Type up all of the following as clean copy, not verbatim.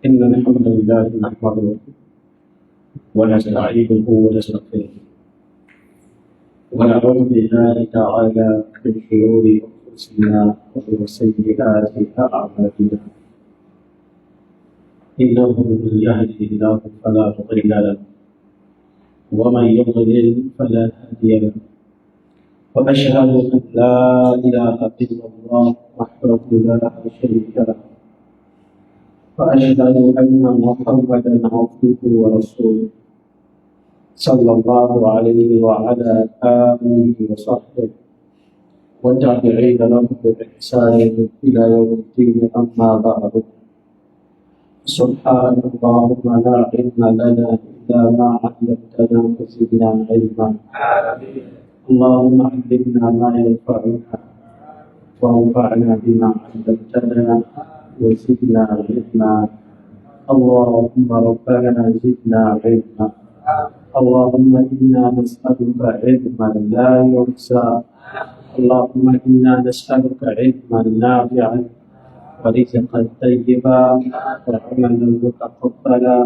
إن الحمد لله نحمده ونستعينه ونستغفره ونعوذ بالله تعالى من شرور أنفسنا ومن سيئات أعمالنا إنه من يهده الله فلا مضل له ومن يضلل فلا هادي له وأشهد أن لا إله إلا الله وحده لا شريك له وأشهد أن محمدا عبده ورسوله صلى الله عليه وعلى آله وصحبه والتابعين لهم بإحسان إلى يوم الدين أما بعد سبحانك اللهم لا علم لنا إلا ما علمتنا فزدنا علما اللهم علمنا ما ينفعنا وانفعنا بما علمتنا وزدنا علما اللهم ربنا زدنا علما اللهم إنا نسألك علما لا ينسى اللهم إنا نسألك علما نافعا ورزقا طيبا وعملا متقبلا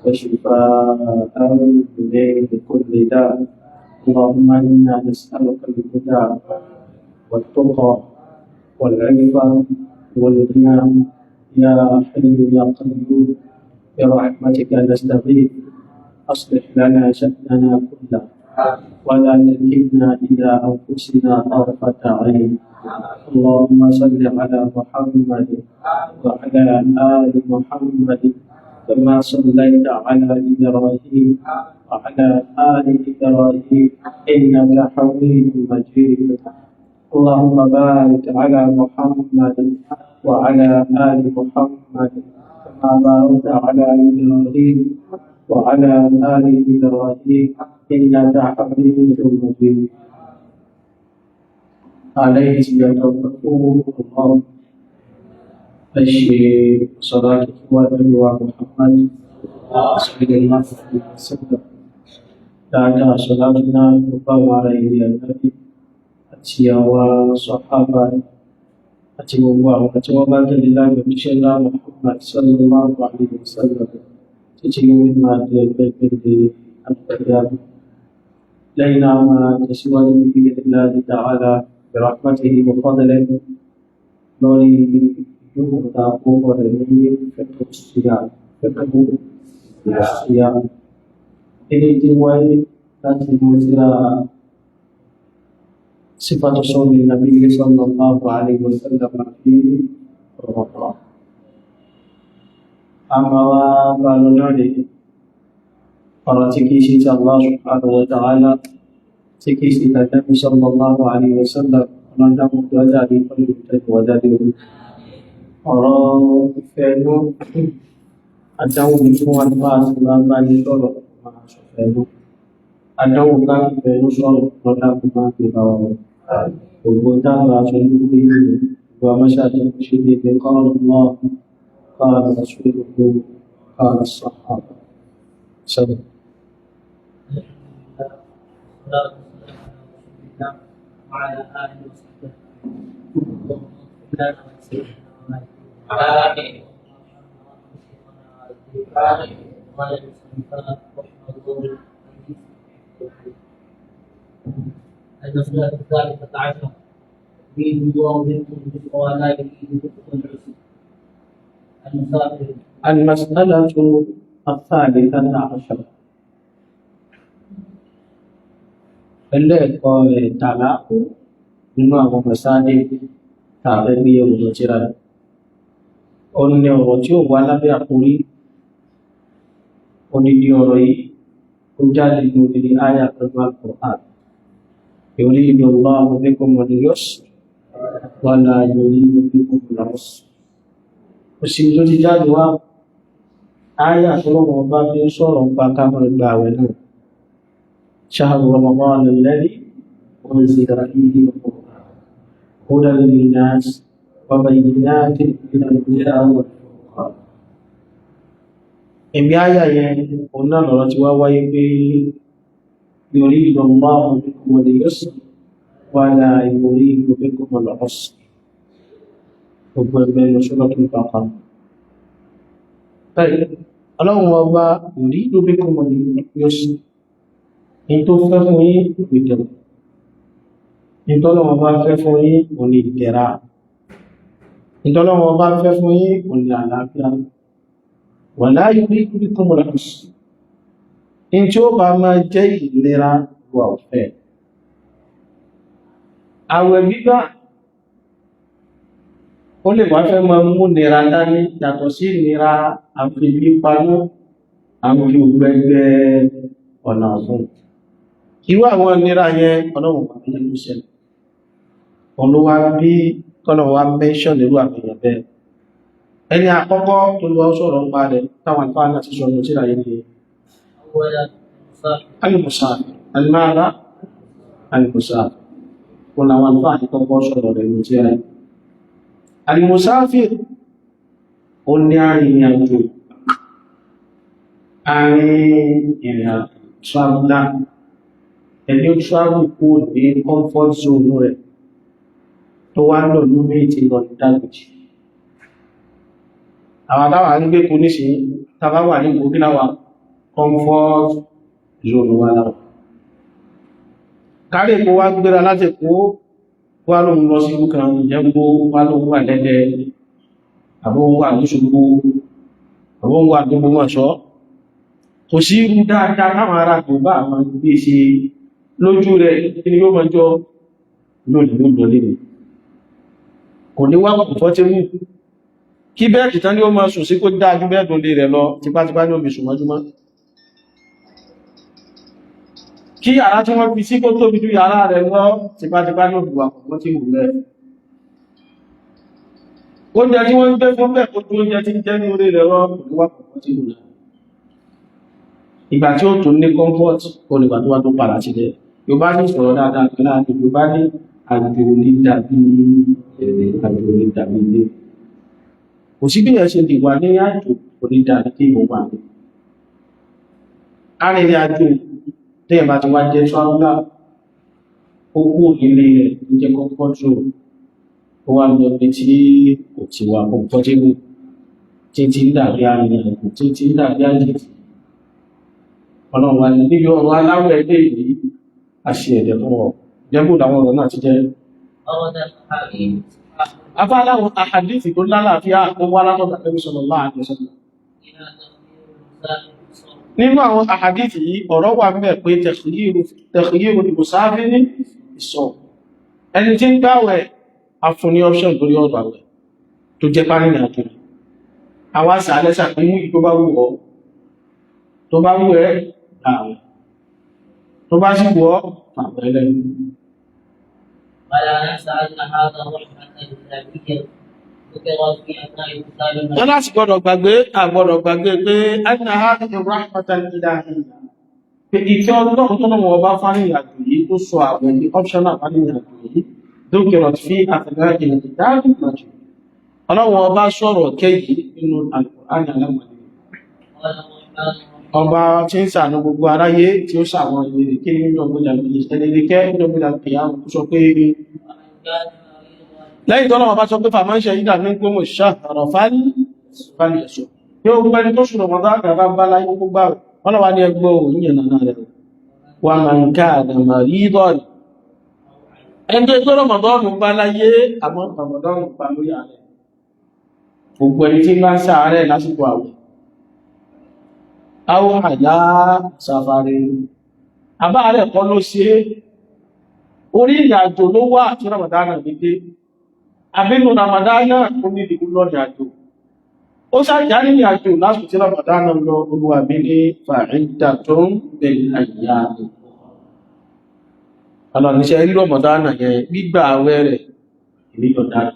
وشفاء من كل داء اللهم إنا نسألك الهدى والتقى والعفة والغنى يا حي يا قيوم برحمتك نستغيث أصلح لنا شأننا كله ولا تكلنا إلى أنفسنا طرفة عين اللهم صل على محمد وعلى آل محمد كما صليت على إبراهيم وعلى آل إبراهيم إنك حميد مجيد اللهم بارك على محمد وعلى آل محمد كما باركت على إبراهيم وعلى آل إبراهيم إنك حميد مجيد عليه يتوكل الله الشيخ صلاة محمد صلى الله عليه وسلم دعنا صلاتنا وبارك النبي أتيوا صحابة أتيوا وبارك الله بشأن محمد صلى الله عليه وسلم تجيء ما في القيام لينا ما تسوى بإذن الله تعالى برحمته وفضله نوري يوم ورمي فكر الصيام ini dimulai dari sifat Rasul Nabi Sallallahu Alaihi Wasallam di Ramadan. Amawa balonari para cikisi Allah Subhanahu Wa Taala cikisi Nabi Sallallahu Alaihi Wasallam menandang wajah di pendidikan wajah di orang fenu ada hubungan pas selama ini kalau masuk fenu ada hubungan fenu soal produk di bawah hubungan langsung di dua masyarakat muslim di kalau Allah kalau Rasulullah kalau sahabat sahabat وعلى آله وصحبه المسألة الثالثة عشرة يريد الله بكم بقوانين المسافر المسألة الثالثة عشرة ẹlẹ́ẹ̀kọ́ tààlàkù nínú àwọn mẹ́sáàdé tààrẹ bí ọ̀rọ̀ tíra rẹ̀. Ó ní ọ̀rọ̀ tí ó wà lábẹ́ àkórí onídí ọ̀rọ̀ yìí ó jáde ní onídí ayà pẹ̀lú Al-Qur'an. Yuridu Allahu bikumul yusra wa la yuridu bikumul usra. Ó sì tó ti jáde wá ayà tó lọ́wọ́ bá fi ń sọ̀rọ̀ ń pa kámọ̀ ìgbà àwẹ̀ náà. شهر رمضان الذي أنزل فيه القرآن هدى للناس وبينات من الهدى والفرقان. Ibi ayà yẹn òun náà lọ̀rọ̀ tí wá wáyé pé yuridu Allahu bikumul yusra wa la yuridu bikumul usra. Gbogbo ẹgbẹ́ lọ Suratul Baqarah. bẹ́ẹ̀ ọlọ́run ọba rí lóbi kó mọ̀ ní yóò sí ní tó fẹ́ fún yín ìdẹ̀rù ní tọ́lọ́run ọba fẹ́ fún yín òní ìdẹ̀ra ní tọ́lọ́run ọba fẹ́ fún yín òní àlàáfíà wà láyé bí lóbi kó mọ̀ lọ́pọ̀ sí ní tí ó bá máa jẹ́ ìlera wà ọ̀fẹ́ àwẹ̀ gbígbà ó lè wá fẹ́ máa mú nira dání yàtọ̀ sí nira àfibí panú àfi ògbẹ́gbẹ́ ọ̀nà ọ̀fún irú àwọn nira yẹn ọlọ́run pàtàkì lẹ́nu iṣẹ́ olówá bí kọ́lọ̀wọ́ wá mẹ́ṣọ́ lérú àfihàn bẹ́ẹ̀ ẹni àkọ́kọ́ tó lọ sọ̀rọ̀ ń pa rẹ̀ táwọn àpá láti sọ ọdún tíra yẹn ni alìmùsáàfì alìmáàlá alìmùsáàfì kò láwọn àpá àkọ́kọ́ sọ̀rọ̀ rẹ̀ ní tíra yẹn alìmùsáàfì ó ní arìnrìnàjò arìnrìnàjò traveler ẹni ó travel kó ní comfort zone rẹ̀ tó wá lọ ní méjì lọ ní dágbèjì àwọn àtàwà ń gbé kú ní sí tàbá wà ní gbogbo comfort zone wà láwọ̀ kárí kó wá gbéra láti kó wá lóun lọ sí ìkan ìjẹ́gbó wá lóun wà lẹ́dẹ̀ àbóhun wà ní ṣùgbó àbóhun wà ní gbogbo ọ̀ṣọ́ kò sí irú dáadáa káwọn ará kò bá àwọn gbé ṣe lójú rẹ̀ kí ni yóò mọ́ jọ lónìí kò ní wá comfortable kí bẹ́ẹ̀dì tán ní ó máa sùn sí kó dájú bẹ́ẹ̀dùn lè rẹ̀ lọ tipátipá ní omi ṣùmọ́júmọ́ kí yàrá tí wọ́n fi sí kó tóbi jú yàrá rẹ̀ lọ tipátipá ní òbúwà comfortable rẹ̀ oúnjẹ tí wọ́n ń gbé fún bẹ́ẹ̀ kó tó oúnjẹ tí ń jẹ́ ní orí rẹ̀ lọ kò ní wá comfortable rẹ̀ ìgbà tí ó tún ní comfort kò nígbà tó wá tó padà sílẹ̀ yóò bá ní sọ̀rọ̀ dáadáa pẹ̀lú àti yóò bá ní àjò ní dàbí àjò ní dàbí ilé kò sí bí ẹ̀ ṣe lè wà ní àjò kò ní dàbí kí ìwọ̀n wà ní arìnrìn àjò tí ẹ̀ bá ti wá jẹ́ traveler ó kú ilé rẹ̀ tó jẹ́ comfort zone ó wá lọ bí tí kò ti wà comfortable títí dàbí arìnrìn àjò títí dàbí àjèjì ọlọ́run wa níbi ọ̀rọ̀ aláwọ̀ ẹgbẹ́ yìí a ṣe ẹ̀dẹ̀ fún ọ jẹ́bù láwọn ọ̀rọ̀ náà ti jẹ́ afáláwọn àhàdìsì tó lálàáfíà tó wá látọ̀dọ̀ Ànábì sallallahu alaihi wasallam nínú àwọn àhàdìsì yìí ọ̀rọ̀ wà mẹ́ pé tẹ̀kìyìrù musafiri ìsọ̀ ẹni tí ń gbàwẹ̀ afúnni option lórí ọ̀rọ̀ àwẹ̀ tó jẹ́ párínì àjò àwọn àṣà alẹ́sà pé mú ìtó bá wù ọ́ tó bá wù ẹ́ àwẹ̀ tó bá sì wù ọ́ àwẹ̀lẹ̀ wọ́n láti gbọ́dọ̀ gbàgbé pé annaha rahmatan ilahiyya pé ìfẹ́ ọlọ́run tó náà wọ́n bá fárí ìrìnàjò yìí tó sọ àwẹ̀ ní optional fárí ìrìnàjò yìí dókèrò fi àtàgbàjì ìdájú ìrìnàjò ọlọ́run ọba sọ̀rọ̀ kẹ́yìí nínú Al-Qur'an alámọ̀lẹ́ ọba tí ń ṣàánú gbogbo aráyé tí ó ṣàwọn ìrìnkí nínú ọgbọ̀dàgbìyànjẹ́ sọ pé lẹ́yìn tọ́lọ́ ọba sọ pé fàmánṣẹ́ ìdá ní gbómò ṣàrọ̀ fàálìyàṣọ́ yóò gbẹ́ni tó ṣùrọ̀ mọ́ta àgbà bá láyé gbogbo ọlọ́wà ní ẹgbọ́ òyìn náà rẹ̀ wà máa ń ká àdàmà rí dọ́ọ̀lì ẹgbẹ́ tó rọmọdọ́ọ̀nù bá láyé àmọ́ rọmọdọ́ọ̀nù bá lórí ààrẹ gbogbo ẹni tí bá ń ṣàárẹ̀ lásìkò àwẹ̀ àwọn àyá sàfàrí àbá rẹ̀ kọ́ ló ṣe orí ìrìnàjò ló wà tí ramadana dédé àbínú ramadana ó ní ìdíkú lọ ìrìnàjò ó sáàjá ní ìrìnàjò lásìkò tí ramadana lọ olúwàbí ní fàídà tó ń bẹ̀rẹ̀ àyà alọ́nìṣẹ́ rí ramadana yẹn gbígbà àwẹ̀ rẹ̀ ìrìnàjò dájú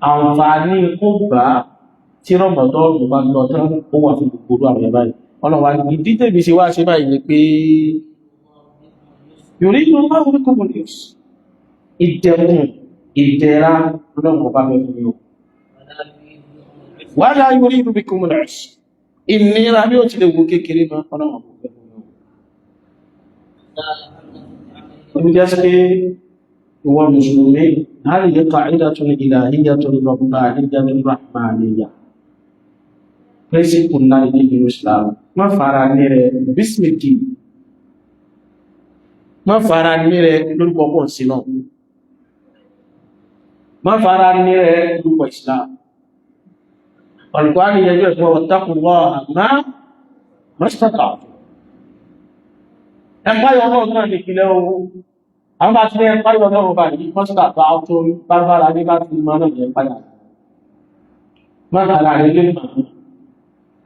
àǹfààní kó bá tí rọmọdọ́ọ̀nù bá lọ tán ó wà fún gbogbo àwọn ẹ̀bá yìí ọlọ́wà ìdí tèbí sí wá ṣe báyìí ni pé yorí inú máa ń kó mọ̀ ní ìdẹ̀kùn ìdẹ̀ra lọ́wọ́ bá fẹ́ fún yóò wà láà yorí inú bí kó mọ̀ ní ìnira bí ó ti lè wo kékeré mọ́ ọlọ́wọ́ bá fẹ́ fún yóò ó jẹ́ sí ìwọ principle náà ní ìlú Islam má fara ní rẹ̀ bísmìkì má fara ní rẹ̀ lórúkọ pọ̀ sí náà má fara ní rẹ̀ lórúkọ Islam Al-Qur'an yẹjọ́ ẹ̀fọ́ wattaqullaha mastata'tum ẹ̀páyọ̀ náà náà lè kílẹ̀ owó àwọn bá ti ní ẹ̀páyọ̀ náà bá yìí mastata'tum bárbára ní bá ti máa náà jẹ́ páyà má fara ní lè máa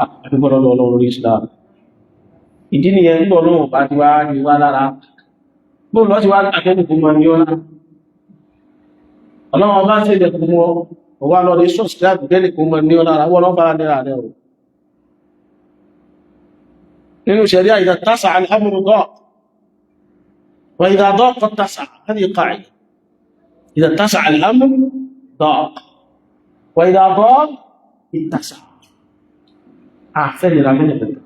àdúgbọ́lọ́lọ́ olórí Islam ìdí ni ẹni lọ́lọ́wọ́ bá ti wá ní wá lára bó lọ́ ti wá àkẹ́lù fún mọ́ ní ọ́nà ọlọ́wọ́ bá ṣe jẹ́ fún wọn ọwá lọ́dẹ subscribe gẹ́lì fún mọ́ ní ọ́nà àwọn ọlọ́fàá ní ààrẹ ọ̀ nínú ṣẹ̀ríà idha tasa'a al-amru daqa wa idha daqa ittasa'a hadhihi qa'ida idha tasa'a al-amru daqa wa idha daqa ittasa'a أحسن من ذلك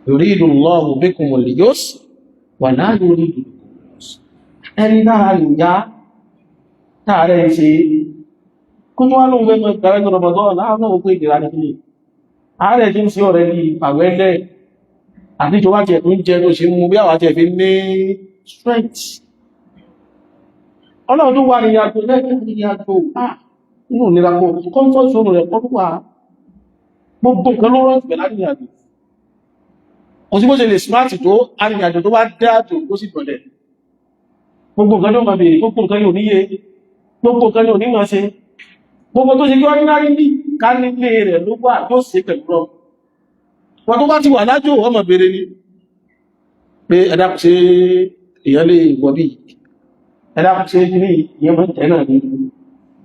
يريد الله بكم اليسر ولا يريد بكم العسر ẹni náà lè já táàrẹ ṣe kó tó wá lóun fẹ́ mọ́ ìgbàrẹ́ tó rọ̀bọ̀dọ́ láàrín òkú ìdìrà ní kílé ààrẹ tí ń sí ọ̀rẹ́ ní àwẹ́lẹ̀ àti tó wá jẹ́ tó ń jẹ́ tó ṣe mú bí àwọn jẹ́ fi ní strength ọlọ́run tó wà ní ìyàtọ̀ lẹ́gbẹ̀ẹ́ ní ìyàtọ̀ inú ìnira kó comfort zone rẹ̀ pọ́pọ́ wà gbogbo nǹkan ló rọ́n pẹ̀lá ní àjò kò sí bó ṣe lè smart tó arìnrìnàjò tó bá dáàtò ó sì tọ̀lẹ̀ gbogbo nǹkan ló máa bèèrè gbogbo nǹkan yóò níye gbogbo nǹkan yóò nímọ̀ ṣe gbogbo tó ṣe kí ordinary ní ká nílé rẹ̀ ló wà yóò ṣe pẹ̀lú rọ wọn tó bá ti wà lájò wọ́n máa bèèrè ni pé ẹ̀dá kò ṣe èèyàn lè wọ̀ bí ẹ̀dá kò ṣe kí ní ìyẹn mọ́ tẹ́ náà ní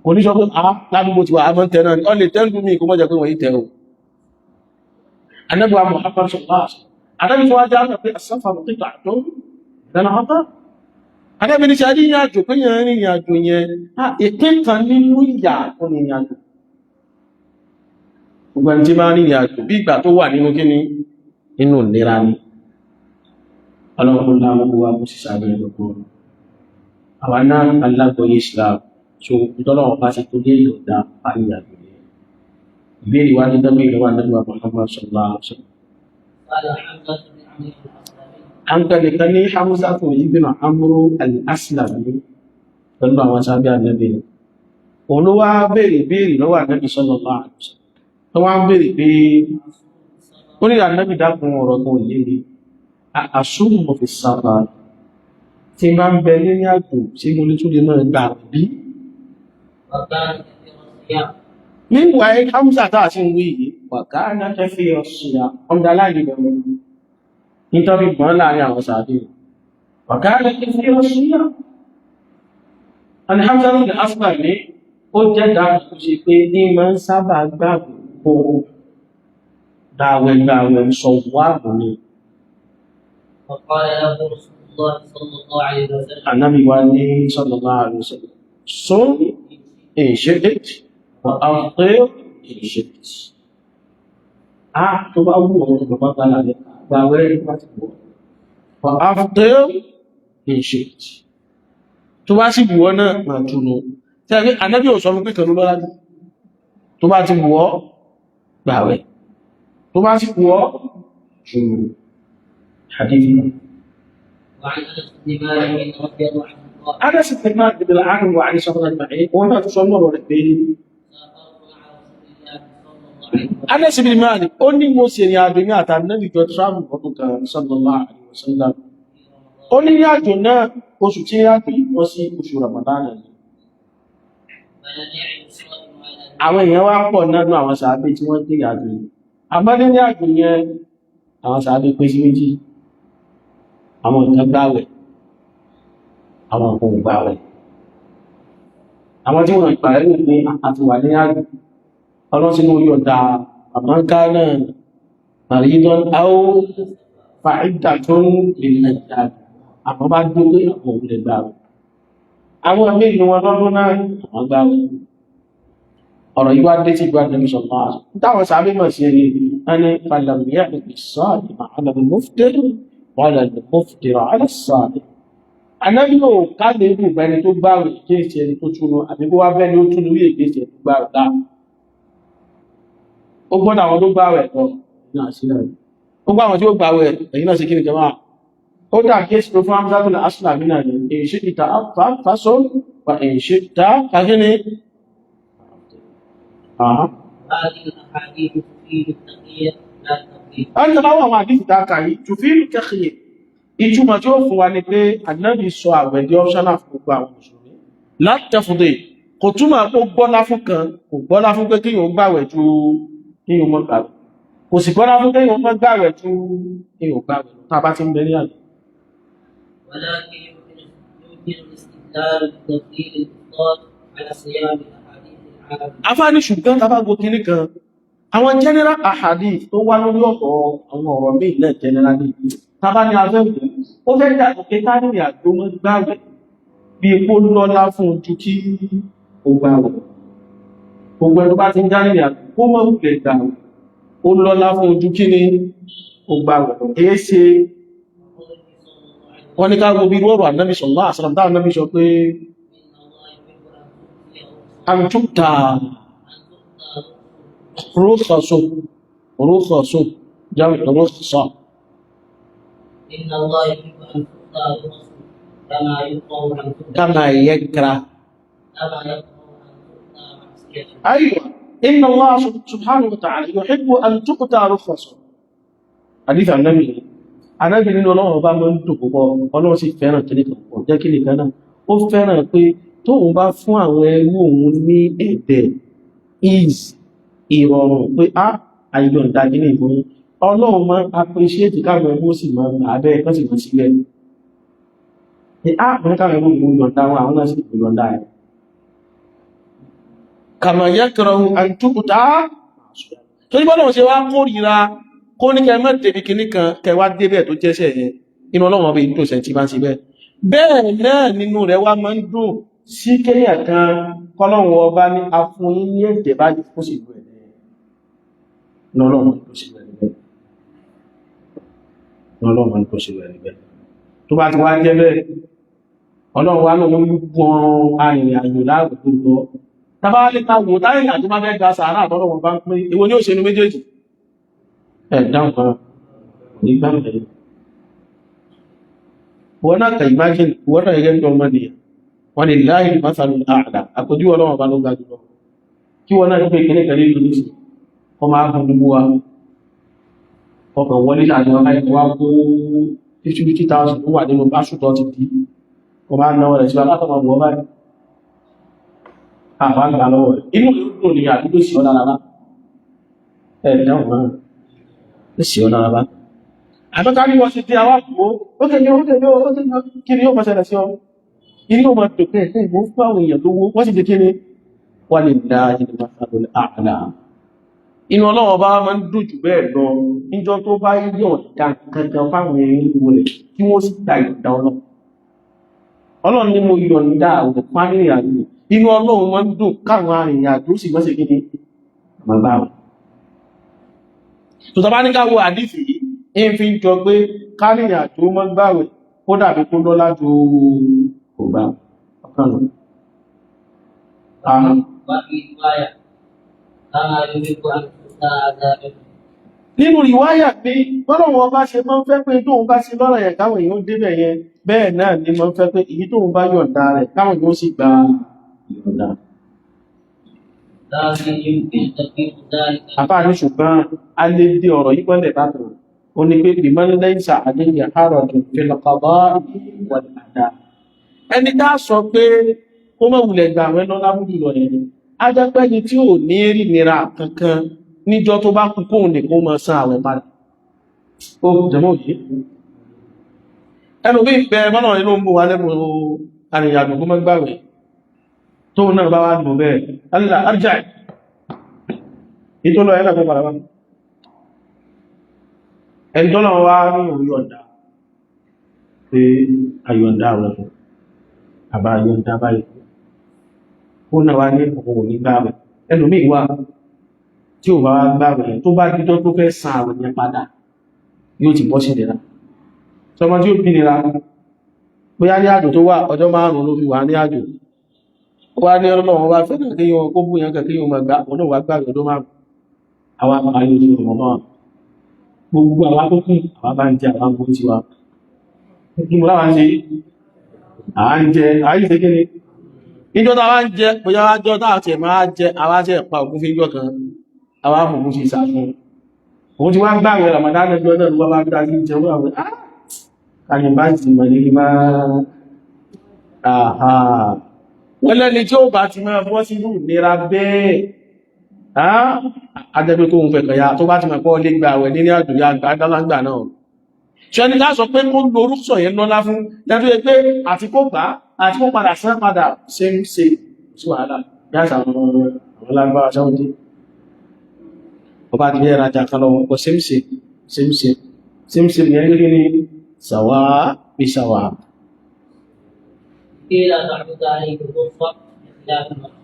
oníṣọ́ pé lábúgbò ti wà á mọ́ tẹ́ náà ní ọ lè tẹ́lú mi kó mọ́ jẹ́ pé wọ́n yí tẹ́ o Ànábì Muhammad sallallahu alaihi wasallam Ànábì tó wá já mọ̀ pé as-safaru qit'atun min al-'adab Ànábì ní ṣe àríyìn àjò pé yẹn rìnrìn àjò yẹn ìpín kan nínú ìyà fún ìrìn àjò gbogbo ẹni tí máa rìnrìn àjò bí ìgbà tó wà nínú kíní nínú ìnira ni ọlọ́run láwọn wa kó sì sáré ẹgbẹ̀gbọ́ àwọn náà alágbóyé Islam so ìtọ́lọ́wọ́ bá ṣe tó lé ìyọ̀dá àríyàjò rẹ̀ ìbéèrè wá ní dọ́gbé ìlọ́wà nígbà Muhammad sallallahu alaihi wasallam hankali kan ní Hamza tó ibn Amru al-Aslami pẹ̀lú àwọn sábẹ́ ànábì òun ló wá béèrè lọ́wọ́ ànábì sallallahu alaihi wasallam tó wá ń béèrè pé ó ní ànábì dákun ọ̀rọ̀ kan lè àṣùmọ̀ fi sábà tí bá ń bẹ ní àjò tí mo lè tún lè máa gbà bí nígbà ẹ Hamza táà sí ń wí yìí wàká anájẹ́ fi ọ̀ṣìyà ọmọdé aláìlẹ́gbẹ̀rẹ̀ nítorí gbọ́n láàrin àwọn sàádé wàká anájẹ́ fi ọ̀ṣìyà Hamza ní aspa ní ó jẹ́ dáàbò ṣe pé ní máa ń sábà gbàgbó dáwẹ̀gbàwẹ̀ sọ wáàbù ni Ànábì wa ní sallallahu alaihi wasallam sún in shi'ta wa afṭir in shi'ta tó bá wù ọ̀rọ̀ bàbá gbára rẹ̀ gbàwẹ̀ láti bọ̀ wa afṭir in shi'ta tó bá sì bù ọ́ náà máa túnú tí a rí Ànábì ò sọ fún pẹ́kẹ̀lú lọ́lá tó bá ti bù ọ́ gbàwẹ̀ tó bá sì bù ọ́ túnú hadithi Anas bin Malik bin al-Anhu wa Ali sallallahu alaihi wa sallam sọ́nà rẹ̀ pé Anas bin Malik ó ní mo sì rìn àjò ní àtànẹ́lì jọ travel ọdún kan sallallahu alaihi wa sallam ó ní àjò náà oṣù tí a pè wọ́n sí oṣù Ramadan àwọn èèyàn wá pọ̀ nínú àwọn sàábé tí wọ́n dé àjò yìí àmọ́ ní àjò yẹn àwọn sàábé pín sí méjì àwọn nǹkan gbáwẹ̀ àwọn nǹkan gbáwẹ̀ àwọn tí wọ́n ìpàrẹ́ ní àti wà ní àjò ọlọ́sínú orí ọ̀dá àmọ́ká náà maridon áó fa'idda tó ń lè nàìjíríà àwọn bá gbé àwọn òwúrẹ̀ gbáwẹ̀ àwọn ilé ìlú wọn lọ́dún náà àwọn gbáwẹ̀ ọ̀rọ̀ yíwá dé tí gbá Nabi sallallahu alaihi wasallam táwọn sàábé mọ̀ sí ẹni ẹni falamiyà ìsọ́ọ̀dì ma'alabi muftiru wala al-muftiru ala as-sa'im Ànábì ò ká lè bù bẹni tó gbáwẹ̀ kéèsì ẹni tó túnú àbí kó wá bẹ́ni ó túnú rí èkéèsì ẹni tó gbáwẹ̀ ó gbọ́dọ̀ àwọn tó gbààwẹ̀ lọ náà sílẹ̀ ó gbọ́ àwọn tí ó gbààwẹ̀ ẹ̀yin náà sí kí ni jẹ́wà ó dà kí èsì tó fún amúsátò ní asùlàmì náà ní èṣì ìta fásọ wà èṣì ìta kàkíní هذه الأحاديث تفيد التقية لا التقييد. a ń tọ́lá àwọn àdífì dáka yìí tùfíìlù kẹ́kìyè ìtumọ̀ tí ó fún wa ní pé ànábì sọ àwẹ̀ di ọ́pṣánà fún gbogbo àwọn mùsùlùmí látẹ̀fùdè kò túmọ̀ pé ó gbọ́lá fún kan kò gbọ́lá fún pé kíyàn gbàwẹ̀ ju kíyàn mọ́ gbàwẹ̀ kò sì gbọ́lá fún kíyàn mọ́ gbàwẹ̀ ju kíyàn gbàwẹ̀ tá a bá ti ń bẹ ní àná. ولكن يمكن الاستدلال بتفضيل الإفطار على صيام الأحاديث العامة. afáàní ṣùgbọ́n tá a bá gbọ́ kinní kan àwọn general ahadith tó wá lórí ọ̀tọ̀ àwọn ọ̀rọ̀ míì náà generally tá a bá ní afẹ́fẹ́ ó fẹ́ dàgbà pé káàdì àjò mọ́ gbàwẹ̀ bí epo lọ́lá fún ojú kí ó gbàwẹ̀ gbogbo ẹni bá ti ń jáde àjò kó mọ́ ìgbẹ̀ gbàwẹ̀ ó lọ́lá fún ojú kí ni ó gbàwẹ̀ èé ṣe wọ́n ní ká gbogbo irú ọ̀rọ̀ Ànábì sallallahu alaihi wasallam táwọn Ànábì sọ pé àmìtúta rúkọ̀ọ́sọ jáwé rúkọ̀ọ́sọ إن الله يحب أن تؤتى الرسل كما يقرأ أن تؤتى kama yakra كما يقرأ أن تؤتى معصيته. أيوة إن الله سبحانه وتعالى يحب أن تؤتى رخصه حديث عن النبي Ànábì nínú Ọlọ́run bá mọ́ ń dùn púpọ̀ Ọlọ́run sì fẹ́ràn kí nìkan pọ̀ jẹ́ kí nìkan náà ó fẹ́ràn pé tóun bá fún àwọn ẹrú òun ní ẹ̀dẹ̀ is ìrọ̀rùn pé àìyọ̀ ìdájí ní ìbọn Ọlọ́run máa ń appreciate káwọn ẹrú sì máa gbà abẹ́ kan sì mọ̀ sílẹ̀ ní àpẹẹrẹ káwọn ẹrú ìlú yọ̀ǹda wọn àwọn náà sì kò yọ̀ǹda ẹ̀ kama yakrahu an tu'ta tó ní bọ́lọ̀ ṣe wá kórìíra kó ní kẹmọ́ tèbí kìíní kan kẹwàá débẹ̀ tó jẹ́ṣẹ̀ yẹn inú Ọlọ́run ọbẹ̀ ìlú ṣẹ̀ tí bá ń ṣe bẹ́ẹ̀ bẹ́ẹ̀ náà nínú rẹ̀ wá máa ń dùn sí kéyàn kan kọ́lọ́run ọba ní afúnyín ní ẹ̀dẹ̀ bá yìí kó sì lú ẹ̀dẹ̀ Ọlọ́run tó sì lú ẹ̀dẹ̀ Ọlọ́run tó sì lú ẹ̀dẹ̀ tó bá ti wá jẹ́ bẹ́ẹ̀ Ọlọ́run wá lóun gbọ́n arìnrìn àjò láàrùn tó tọ́ tàbá lè ta wò táyìn àti máa fẹ́ gba sàárà àtọ́lọ́wọ̀n bá ń pín èwo ní òṣèlú méjèèjì ẹ̀dáhùn kan nígbà mẹ́rin wọ́n náà kà imagine wọ́n náà gẹ́gẹ́ bí ọmọ nìyàn wọ́n ni láàrín ìmásàlù àdá àpójú Ọlọ́run bá ló ga jùlọ kí wọ́n náà pé kẹ́lẹ́ kẹ́lẹ́ ìlú nìsí ọmọ ahùn gbogbo wa ọkàn wọlé láti ọmọ ẹ̀kọ́ wá kó 50,000 tó wà nínú báṣùtọ́ ti di ọmọ náà rẹ̀ sí alátọ̀mọ̀ wọ́n báyìí àwọn àgbà lọ́wọ́ rẹ̀ inú ìlú ní àdúgbò sí ọ̀nà àrá ẹ̀dáhùn náà sí ọ̀nà àrá àtọ́ká ní wọ́n sí tí a wá fún ó tẹ́lẹ̀ kí ni ó mọ́ ṣẹlẹ̀ sí ọ inú ọmọ tòkẹ́ ẹ̀ẹ́ ìwọ̀n fún àwọn èèyàn lówó wọ́n sì jẹ́ kí ni wà lè dá ìdìmọ̀sàdọ̀ àkàlà inú Ọlọ́run bá máa ń dùn jù bẹ́ẹ̀ lọ níjọ́ tó bá yọ̀ dá kankan fáwọn èèyàn wọlé kí wọ́n sì dá ìdá Ọlọ́run ní mo yọ̀ǹda àwọn fámìlì àjò inú Ọlọ́run máa ń dùn káwọn arìnrìn àjò sì mọ́ sí kí ní àmàgbàwò tó tọba ní káwọ àdífì in fi jọ pé kárìnrìn àjò mọ́ gbàwò ó dàbí kó lọ́lá ju ọgbà ọkànlọ nínú ìwáyà pé bọ́lọ̀ wọn bá ṣe máa ń fẹ́ pé tóun bá ṣe lọ́rọ̀ yẹn káwọn èèyàn débẹ̀ yẹn bẹ́ẹ̀ náà ni máa ń fẹ́ pé èyí tóun bá yọ̀ǹda rẹ̀ káwọn èèyàn sì gba ìyọ̀ǹda. Àfáà ní ṣùgbọ́n a lè dé ọ̀rọ̀ yí pẹ́lẹ̀ bátọ̀ ó ní pé bí mọ́n lẹ́yìnsà àdéyà àárọ̀ tó fi lọ́kọ̀ọ́ wà dáadáa ẹni dá sọ pé kó mọ̀ wùlẹ̀ gbà wẹ́ lọ́lá mú jùlọ ẹni ajápẹ́ni tí ò ní rí nira kankan níjọ́ tó bá kú kóhùn ní kó mọ́ sán àwẹ̀ padà ó jẹmọ́ yìí ẹnu bí bẹ̀rẹ̀ mọ́nà inú ń bú wa lẹ́mù arìnrìnàjò kó mọ́ gbàwẹ̀ tó náà bá wá dùn bẹ́ẹ̀ alìlà arjá ìtọ́lọ ẹ̀nà fún padà wá ẹni tọ́lọ wá ní òyọ̀ǹda pé ayọ̀ǹda rẹ̀ fún àbá ayọ̀ǹda báyìí ó náà wá ní ọkọ̀ ní gbàwẹ̀ ẹlòmí wá tí ò bá wá gbàwẹ̀ tó bá dídọ́ tó fẹ́ san àwẹ̀ yẹn padà yóò ti bọ́ sí ìdẹ̀ra sọmọ tí ó bí nira bóyá ní àjò tó wà ọjọ́ márùn-ún ló fi wà ní àjò ó wá ní Ọlọ́run wá fẹ́ràn kí yíò kó bú yẹn kẹ́ kí yíò máa gbà ọ̀nà wà gbàwẹ̀ ọdún márùn-ún àwọn àpáyé oṣù Ramadan gbogbo àwọn akókù àwọn bá ń jẹ àwọn agbó ti wa kí mo láwọn ṣe à ń jẹ àìsẹ́ kí ni ìjọ tá wá ń jẹ bóyá wájọ́ táà tẹ̀ máa jẹ àwọn àti ẹ̀pà ògún fi jọ kan àwọn àfògún sí ìsàfún òun ti wá ń gbàwẹ̀ Ramadan ẹjọ́ náà ló wá bá gbá sí jẹun àwọn kàyìnbá ti mọ̀ ní máa wọ́n lẹ́ni tí ó bá ti máa bọ́ sínú ìnira bẹ́ẹ̀ ajẹ́gbẹ́ tó ń fẹ́ kẹ̀yà tó bá ti mọ̀ pọ́ lè gbà àwẹ̀ nínú àjòyà àgbàdálágbà náà ṣe ní ká sọ pé kó lórúkọ yẹn lọ́lá fún lẹ́tọ́ pé àti kó gbà àti kó padà sán padà ṣe ń ṣe sí wàhálà yáṣà àwọn lágbára sáwọ́dé ọba ti bẹ́ẹ̀ rajà kan lọ́wọ́ kọ ṣe ń ṣe yẹn gẹ́gẹ́ ní sàwá bí sàwá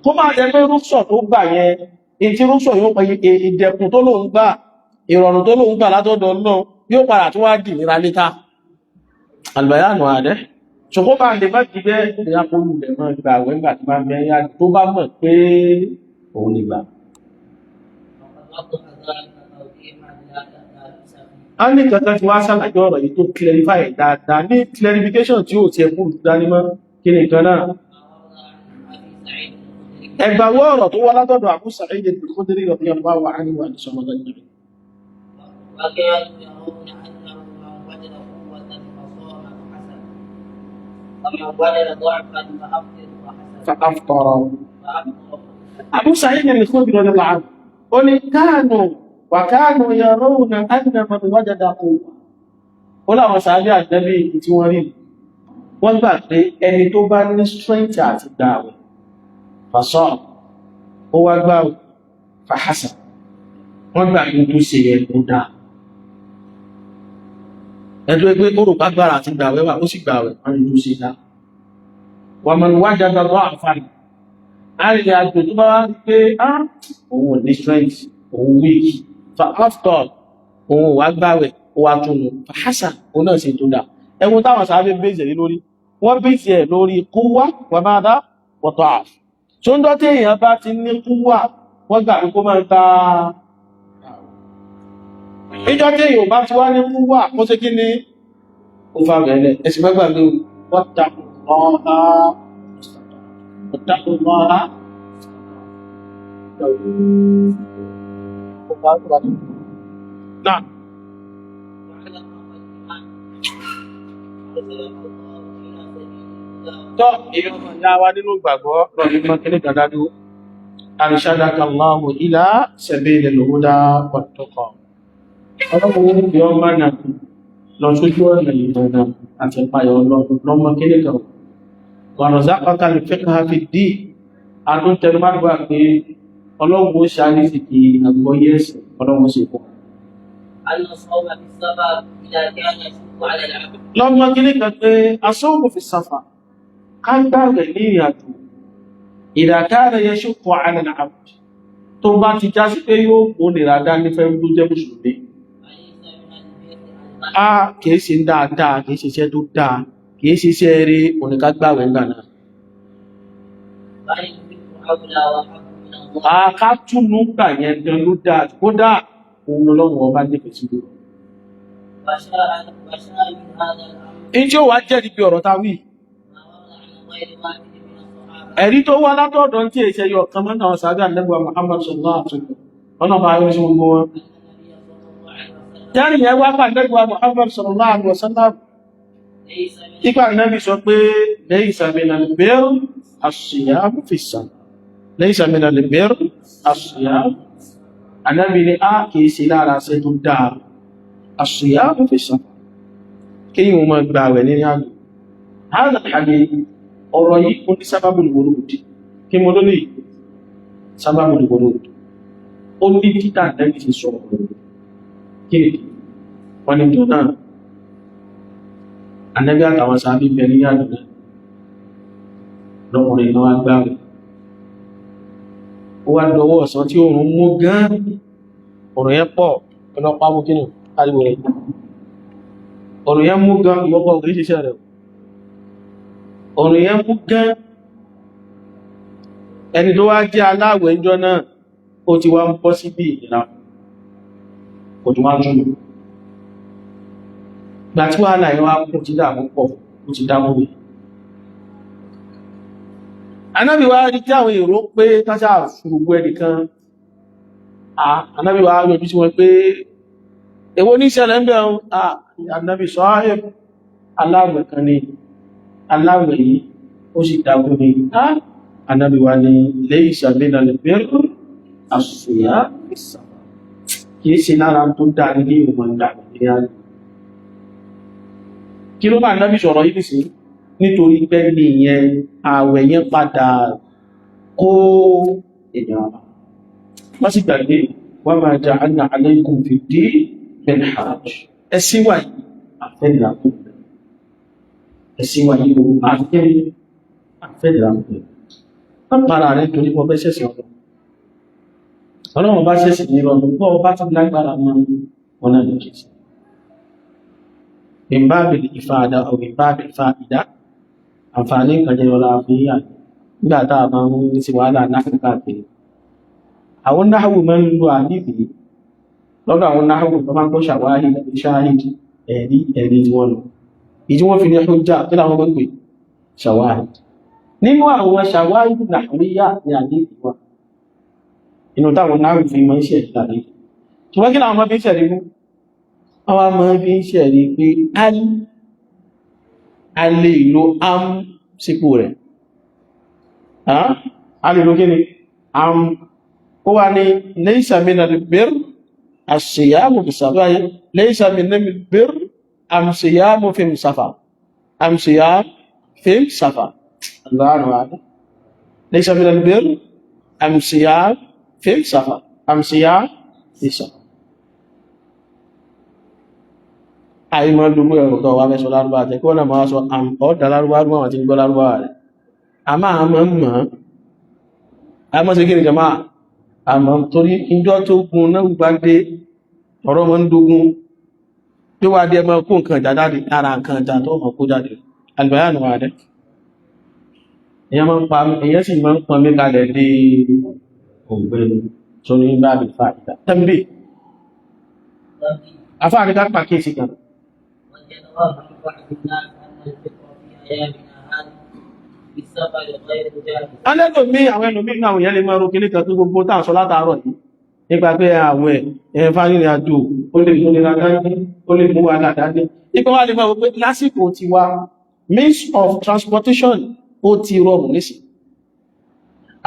kó máa jẹ́ pé rúkṣọ̀ tó gbà yẹn in tí rúkṣọ̀ yóò pẹ̀ ìdẹ̀kùn tó lóun gbà ìrọ̀rùn tó lóun gbà látọ̀dọ̀ náà yóò padà tó wá dì nira létà albayanu àdẹ́ ṣùgbọ́n bá lè má ti bẹ́ ìyàpolù rẹ̀ mọ́ gbà wẹ́gbà tí máa bẹ́ yá tó bá mọ̀ pé òun lè gbà a ní kankan tí wá ṣàlàyé ọ̀rọ̀ yìí tó clarify dáadáa ní clarification tí ó ti ẹkùn dání mọ́ kí ni kan náà ẹgbàwọ́ ọ̀rọ̀ tó wá látọ̀dọ̀ Abu Sa'id al-Khudri radiyallahu anhu wa sọmọdọ̀ ìrìn فأفطر أبو سعيد الخدري رضي الله عنه قل وكانوا يرون أن من وجد قوة قل àwọn sàábé Ànábì tí wọ́n rí wọ́n gbà pé ẹni tó bá ní strength àti gbààwẹ̀ fàṣọ́ ó wá gbààwẹ̀ fàhásà wọ́n gbà pé tó ṣe yẹ kó dáa ẹjọ́ ẹgbẹ́ orò pàgbára àti gbààwẹ̀ wà ó sì gbààwẹ̀ wọ́n ni tó ṣe dáa wà mọ̀ wájá gbàgbọ́ àǹfààní àrìnrìn àjò tó bá wá ń pé òun ní strength òun weak fa after òun wá gbààwẹ̀ ó wá túnú fàhásà òun náà sì tó dáa ẹwọ́n táwọn sàábé bèèzẹ̀ lórí wọ́n bèèzẹ̀ lórí kúwà wà máa dá wọ́tọ̀ àf tó ń dọ́tí èèyàn bá ti ní kúwà wọ́n gbà pé kó máa ta ìjọ tí èèyàn bá ti wá ní kúwà kó sí kí ní ó fà bẹ̀rẹ̀ ẹ̀sìn mẹ́gbàgbé واتقوا الله نعم tó èèyàn ya wá nínú ìgbàgbọ́ lọ́dún mọ́ kíní gàdádú arshadakallahu ila sabilil huda wattaqa ọlọ́run ní yọ mánà lọ sójú ọ̀nà ìrìnà àti ìpayọ̀ ọlọ́run lọ́mọ kíní kan wàrọ̀zápátá lè fẹ́ káà fi dí àtúntẹ̀lúmágbà pé ọlọ́run ó ṣàrí sí kí àgbọ́yé ẹ̀sìn ọlọ́run sí fún lọ́mọ kíní kan pé asọ́wọ́ fi sáfà ká gbàgbẹ̀ ní ìrìnàjò ìdàkáàrẹ̀ yẹ ṣùkọ̀ alẹ́nàábì tó bá ti já sí pé yóò kó nìra dá nífẹ́ tó jẹ́ mùsùlùmí a kìí ṣe dáadáa kìí ṣe iṣẹ́ tó dáa kìí ṣe iṣẹ́ rí oníkágbàwẹ̀ ńgbà náà a ká túnú gbà yẹn gan ló dáa kódà òun lọ́wọ́ ọba nífẹ̀ẹ́ sí lórí in tí ó wá jẹ́ níbi ọ̀rọ̀ ta wí ẹ̀rí tó wá látọ̀dọ̀ tí èṣẹ́ yọ kan mọ́nà ọ̀sàdá lẹ́gbà Muhammad sallallahu alaihi wasallam ọ̀nà bá yóò sí gbogbo wọn jẹ́rì yẹn wá pà lẹ́gbà Muhammad sallallahu alaihi wasallam ipa Nábì sọ pé laysa minal birri as-siyamu fi as-salah laysa minal birri as-siyamu Ànábì ni a kìí sí lára ṣe tó dáa as-siyamu fi as-salah kí yíò mọ́ gbà rẹ̀ ní àgbò hādhā al-ḥadīث ọ̀rọ̀ yìí kún ní sábàbùl wurūd kí mo ló lè sábàbùl wurūd ó ní títà Ànábì ti sọ kí wọ́n ni tó náà Ànábì àtàwọn sàábí bẹ̀rẹ̀ ní àdúgbà lọ́kùnrin náà gbà rẹ̀ ó wá dọwọ́ ọ̀sán tí oòrùn mú gan ọ̀rọ̀ yẹn pọ̀ ọlọ́pàá mú kínú ariwo rẹ̀ ọ̀rọ̀ yẹn mú gan ìwọ́pọ̀ òkè ṣiṣẹ́ rẹ̀ ọ̀rọ̀ yẹn mú gan ẹni tó wá jẹ́ aláwẹ̀ ìjọ náà ó ti wá ń bọ́ sí bí ìnira kò tó wá jùlọ gbà tí wàhálà ẹ̀ wá kò ti dààmú pọ̀ ó ti dáwó rẹ̀ Ànábì wá rí tí àwọn èrò pé káṣà ṣùgbogbo ẹnìkan Ànábì wá yọjú sí wọn pé èwo ní ìṣẹ̀lẹ̀ ń bẹ̀rún Ànábì sọ́ọ́hẹ́ aláwẹ̀ kan ni aláwẹ̀ yìí ó sì dáwó ní Ànábì wá ní ilé ìṣàbínà lè bẹ̀rù àṣìyà ìsàmà kìí ṣe lára tó dá ní ìwọ̀n ìdàgbà ní àná kí ló bá Ànábì sọ̀rọ̀ yìí sí nítorí pé ní ìyẹn ààwẹ̀ yẹn padà kó èèyàn wọ́n sì gbàgbé wa ma ja'alna alaykum fi ddin min haraj ẹ̀sìn wà yìí àfẹ́dìlápò ẹ̀sìn wà yìí àfẹ́dìlápò wọ́n para rẹ̀ torí wọ́n bẹ́ ṣẹ̀ṣẹ̀ ọ̀dọ̀ ọlọ́run bá ṣẹ̀ṣẹ̀ ní ọdún bọ́ bá tún lágbára mọ́ wọn náà lè ṣe min babil ifada aw min babil fa'ida àǹfààní ìkànjẹ ọlá àfihàn nígbà táà máa ń ní sí wàhálà náà káàkiri àwọn náhàwù máa ń lo àdífì lọ́dọ̀ àwọn náhàwù tó máa ń kọ́ ṣàwáhì ṣáhìdì ẹ̀rí tí wọ́n lọ ìdí wọ́n fi ní hujja tí láwọn gbogbo ṣàwáhì nínú àwọn ṣàwáhì nàìjíríà ní àdífì wa inú táwọn náhàwù fi máa ń ṣe ìtàdí ṣùgbọ́n kí láwọn máa fi ń ṣẹ̀rí mú àwọn máa fi ń ṣẹ̀rí pé a lè lo am sípò rẹ̀ a lè lo kí ni am ó wá ní laysa minal birr as-siyamu fi safar laysa minal birr am-siyamu fi safar am-siyam fi safar Allahu a'lam laysa minal birr am-siyam fi safar am-siyam fi safar àìmọ́ lúgbó ẹ̀rọ tó wà mẹ́sọ lárúbá àti kí wọ́n náà máa sọ ọ̀dá lárúbá rúbá àti gbọ́ lárúbá rẹ̀ a máa mọ́ sí kí ni jama àmọ́ torí ìjọ tó gun náà gbá dé ọ̀rọ̀ mọ́ ń dógún tó wá dé ẹmọ kó nǹkan jáde ara nǹkan já tó mọ̀ kó jáde albayanu wà dẹ́ èyàn sì máa ń pọn mí kalẹ̀ dé ògbẹ́ni tó ní bá bí fa ìdá tẹ́mbì afáà ní ká pàkíyèsí kan alẹ́lòmí àwọn ẹlòmí náà yẹ́ lè máa ro kíní kan tó gbogbo tàà sọ látàárọ̀ yìí nípa pé àwẹ̀ ẹ̀fàrírin àjò ó lè mú nira dání ó lè mú àdàdá ní nípa wá lè máa wọ́n pé lásìkò ti wá means of transportation ó ti rọrùn nísì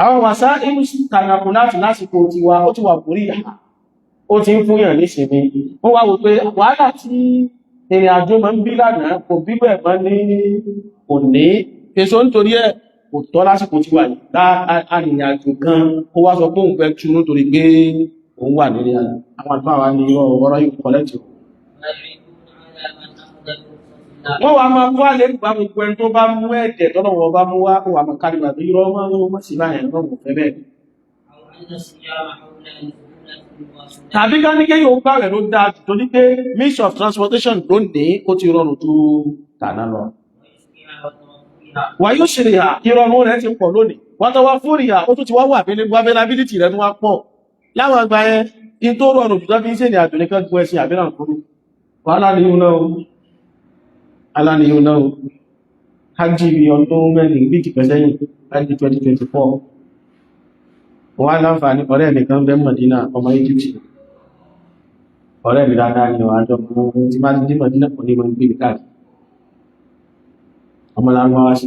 àwọn wàsá inú kàràkùn láti lásìkò ti wá ó ti wà borí ó ti ń fúnyàn nísìnyí wọ́n wá wò pé wàhálà tí ìrìn àjò máa ń bí lánàá kò bí bẹ́ẹ̀ mọ́ ní òní èso nítorí ẹ̀ kò tọ́ lásìkò tí wà ní láàrin àjò kan ó wá sọ pé òun fẹ́ túnú torí pé òun wà nílé àwọn àdúrà wa ní ọ̀rọ̀ yìí kọ̀lẹ́tì wọ́n wá máa wá lè gbà gbogbo ẹni tó bá mú ẹ̀jẹ̀ tọ́lọ̀wọ̀ bá mú wá ó wà máa kálìbà bí irọ́ mọ́ sí báyẹn lọ́wọ́ fẹ́ bẹ́ẹ̀ tàbí ká ní kí yóò gbà rẹ̀ ló dáa tó ní pé means of transportation tó ní ó ti rọrùn tó tàná lọ wà yóò ṣe ìhà ìrọ̀rùn rẹ̀ ti pọ̀ lónìí wọ́n tọwọ́ fún ìhà ó tún ti wá wà bí nígbà availability rẹ̀ tó wá pọ̀ láwọn àgbà yẹn in tó rọrùn jù lọ́bí iṣẹ́ ni àjò nìkan gbọ́ ẹ̀sìn àbíràn kúrú aláníyún náà hajji bí ọdún mẹ́rin bí ti pẹ̀sẹ́yìn hajji 2024 wọ́n láǹfààní ọ̀rẹ́ nìkan bẹ́ Mọ̀dínà ọmọ Egypt ọ̀rẹ́ mi dáadáa ni wọ́n àjọ tí máa ti dé Mọ̀dínà kò ní mọ̀ gbé káàkiri ọmọ lárúbáwá sí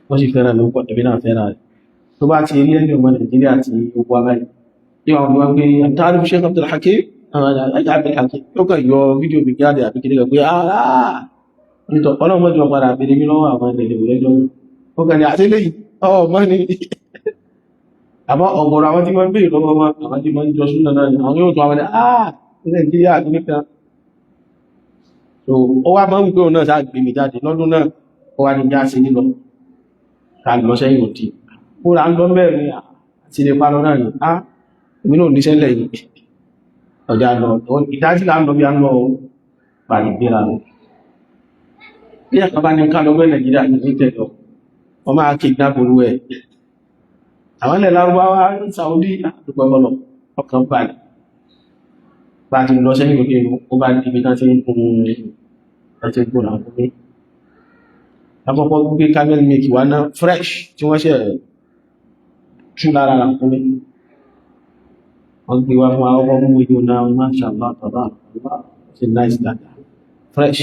wọ́n sì fẹ́ràn ló pọ̀ ẹ̀bí náà fẹ́ràn rẹ̀ tó bá ti rí ẹni ọmọ Nàìjíríà ti gbogbo abáyé yíwa wọn wọ́n gbé àtàrí Sheikh Abdul Hakim ó kàn yọ fídíò bí jáde àbí kìdí kan pé nítọ̀ ọlọ́mọdé wọn padà bèèrè mi lọ́wọ́ àwọn ilẹ̀ ìwẹ̀lẹ́jọ́ ó kàn ní àtẹ́lẹ́yìn ọmọ ni àmọ́ ọ̀gọ̀rọ̀ àwọn tí wọ́n bèèrè lọ́wọ́ wọn àwọn tí wọ́n jọ súnà náà ni àwọn yóò tó àwọn Nàìjíríà nìkan so ó wá máa ń gbé òun náà sáà gbé mi jáde lọ́dún náà ó wá ní já sí nílọ ká lọ sẹ́yìn òtí ó rà ń lọ mẹ́rin àti ilé pa lọ náà ni èmi náà níṣẹ́lẹ̀ yìí ọjà lọ ìdájí là ń lọ bí a ń lọ pàdé gbéra lọ bí ẹ̀kan bá ní ká lọ gbé Nàìjíríà ní tẹ̀lọ wọ́n máa kí ìdábòrú ẹ̀ àwọn ilẹ̀ Lárúbáwá Saudi àdúgbọ́lọ́ ọkàn balẹ̀ bá ti lọ sẹ́yìn òde ó bá di ibi tán tí ń gun ẹ̀tẹ́ gbọ́nà fún mi àkọ́kọ́ gbé camel milk wá náà fresh tí wọ́n ṣe tú lára rà fún mi wọ́n gbé wá fún àwọn ọmọ ìlú náà mashallah tọ́lá ṣe nice dada fresh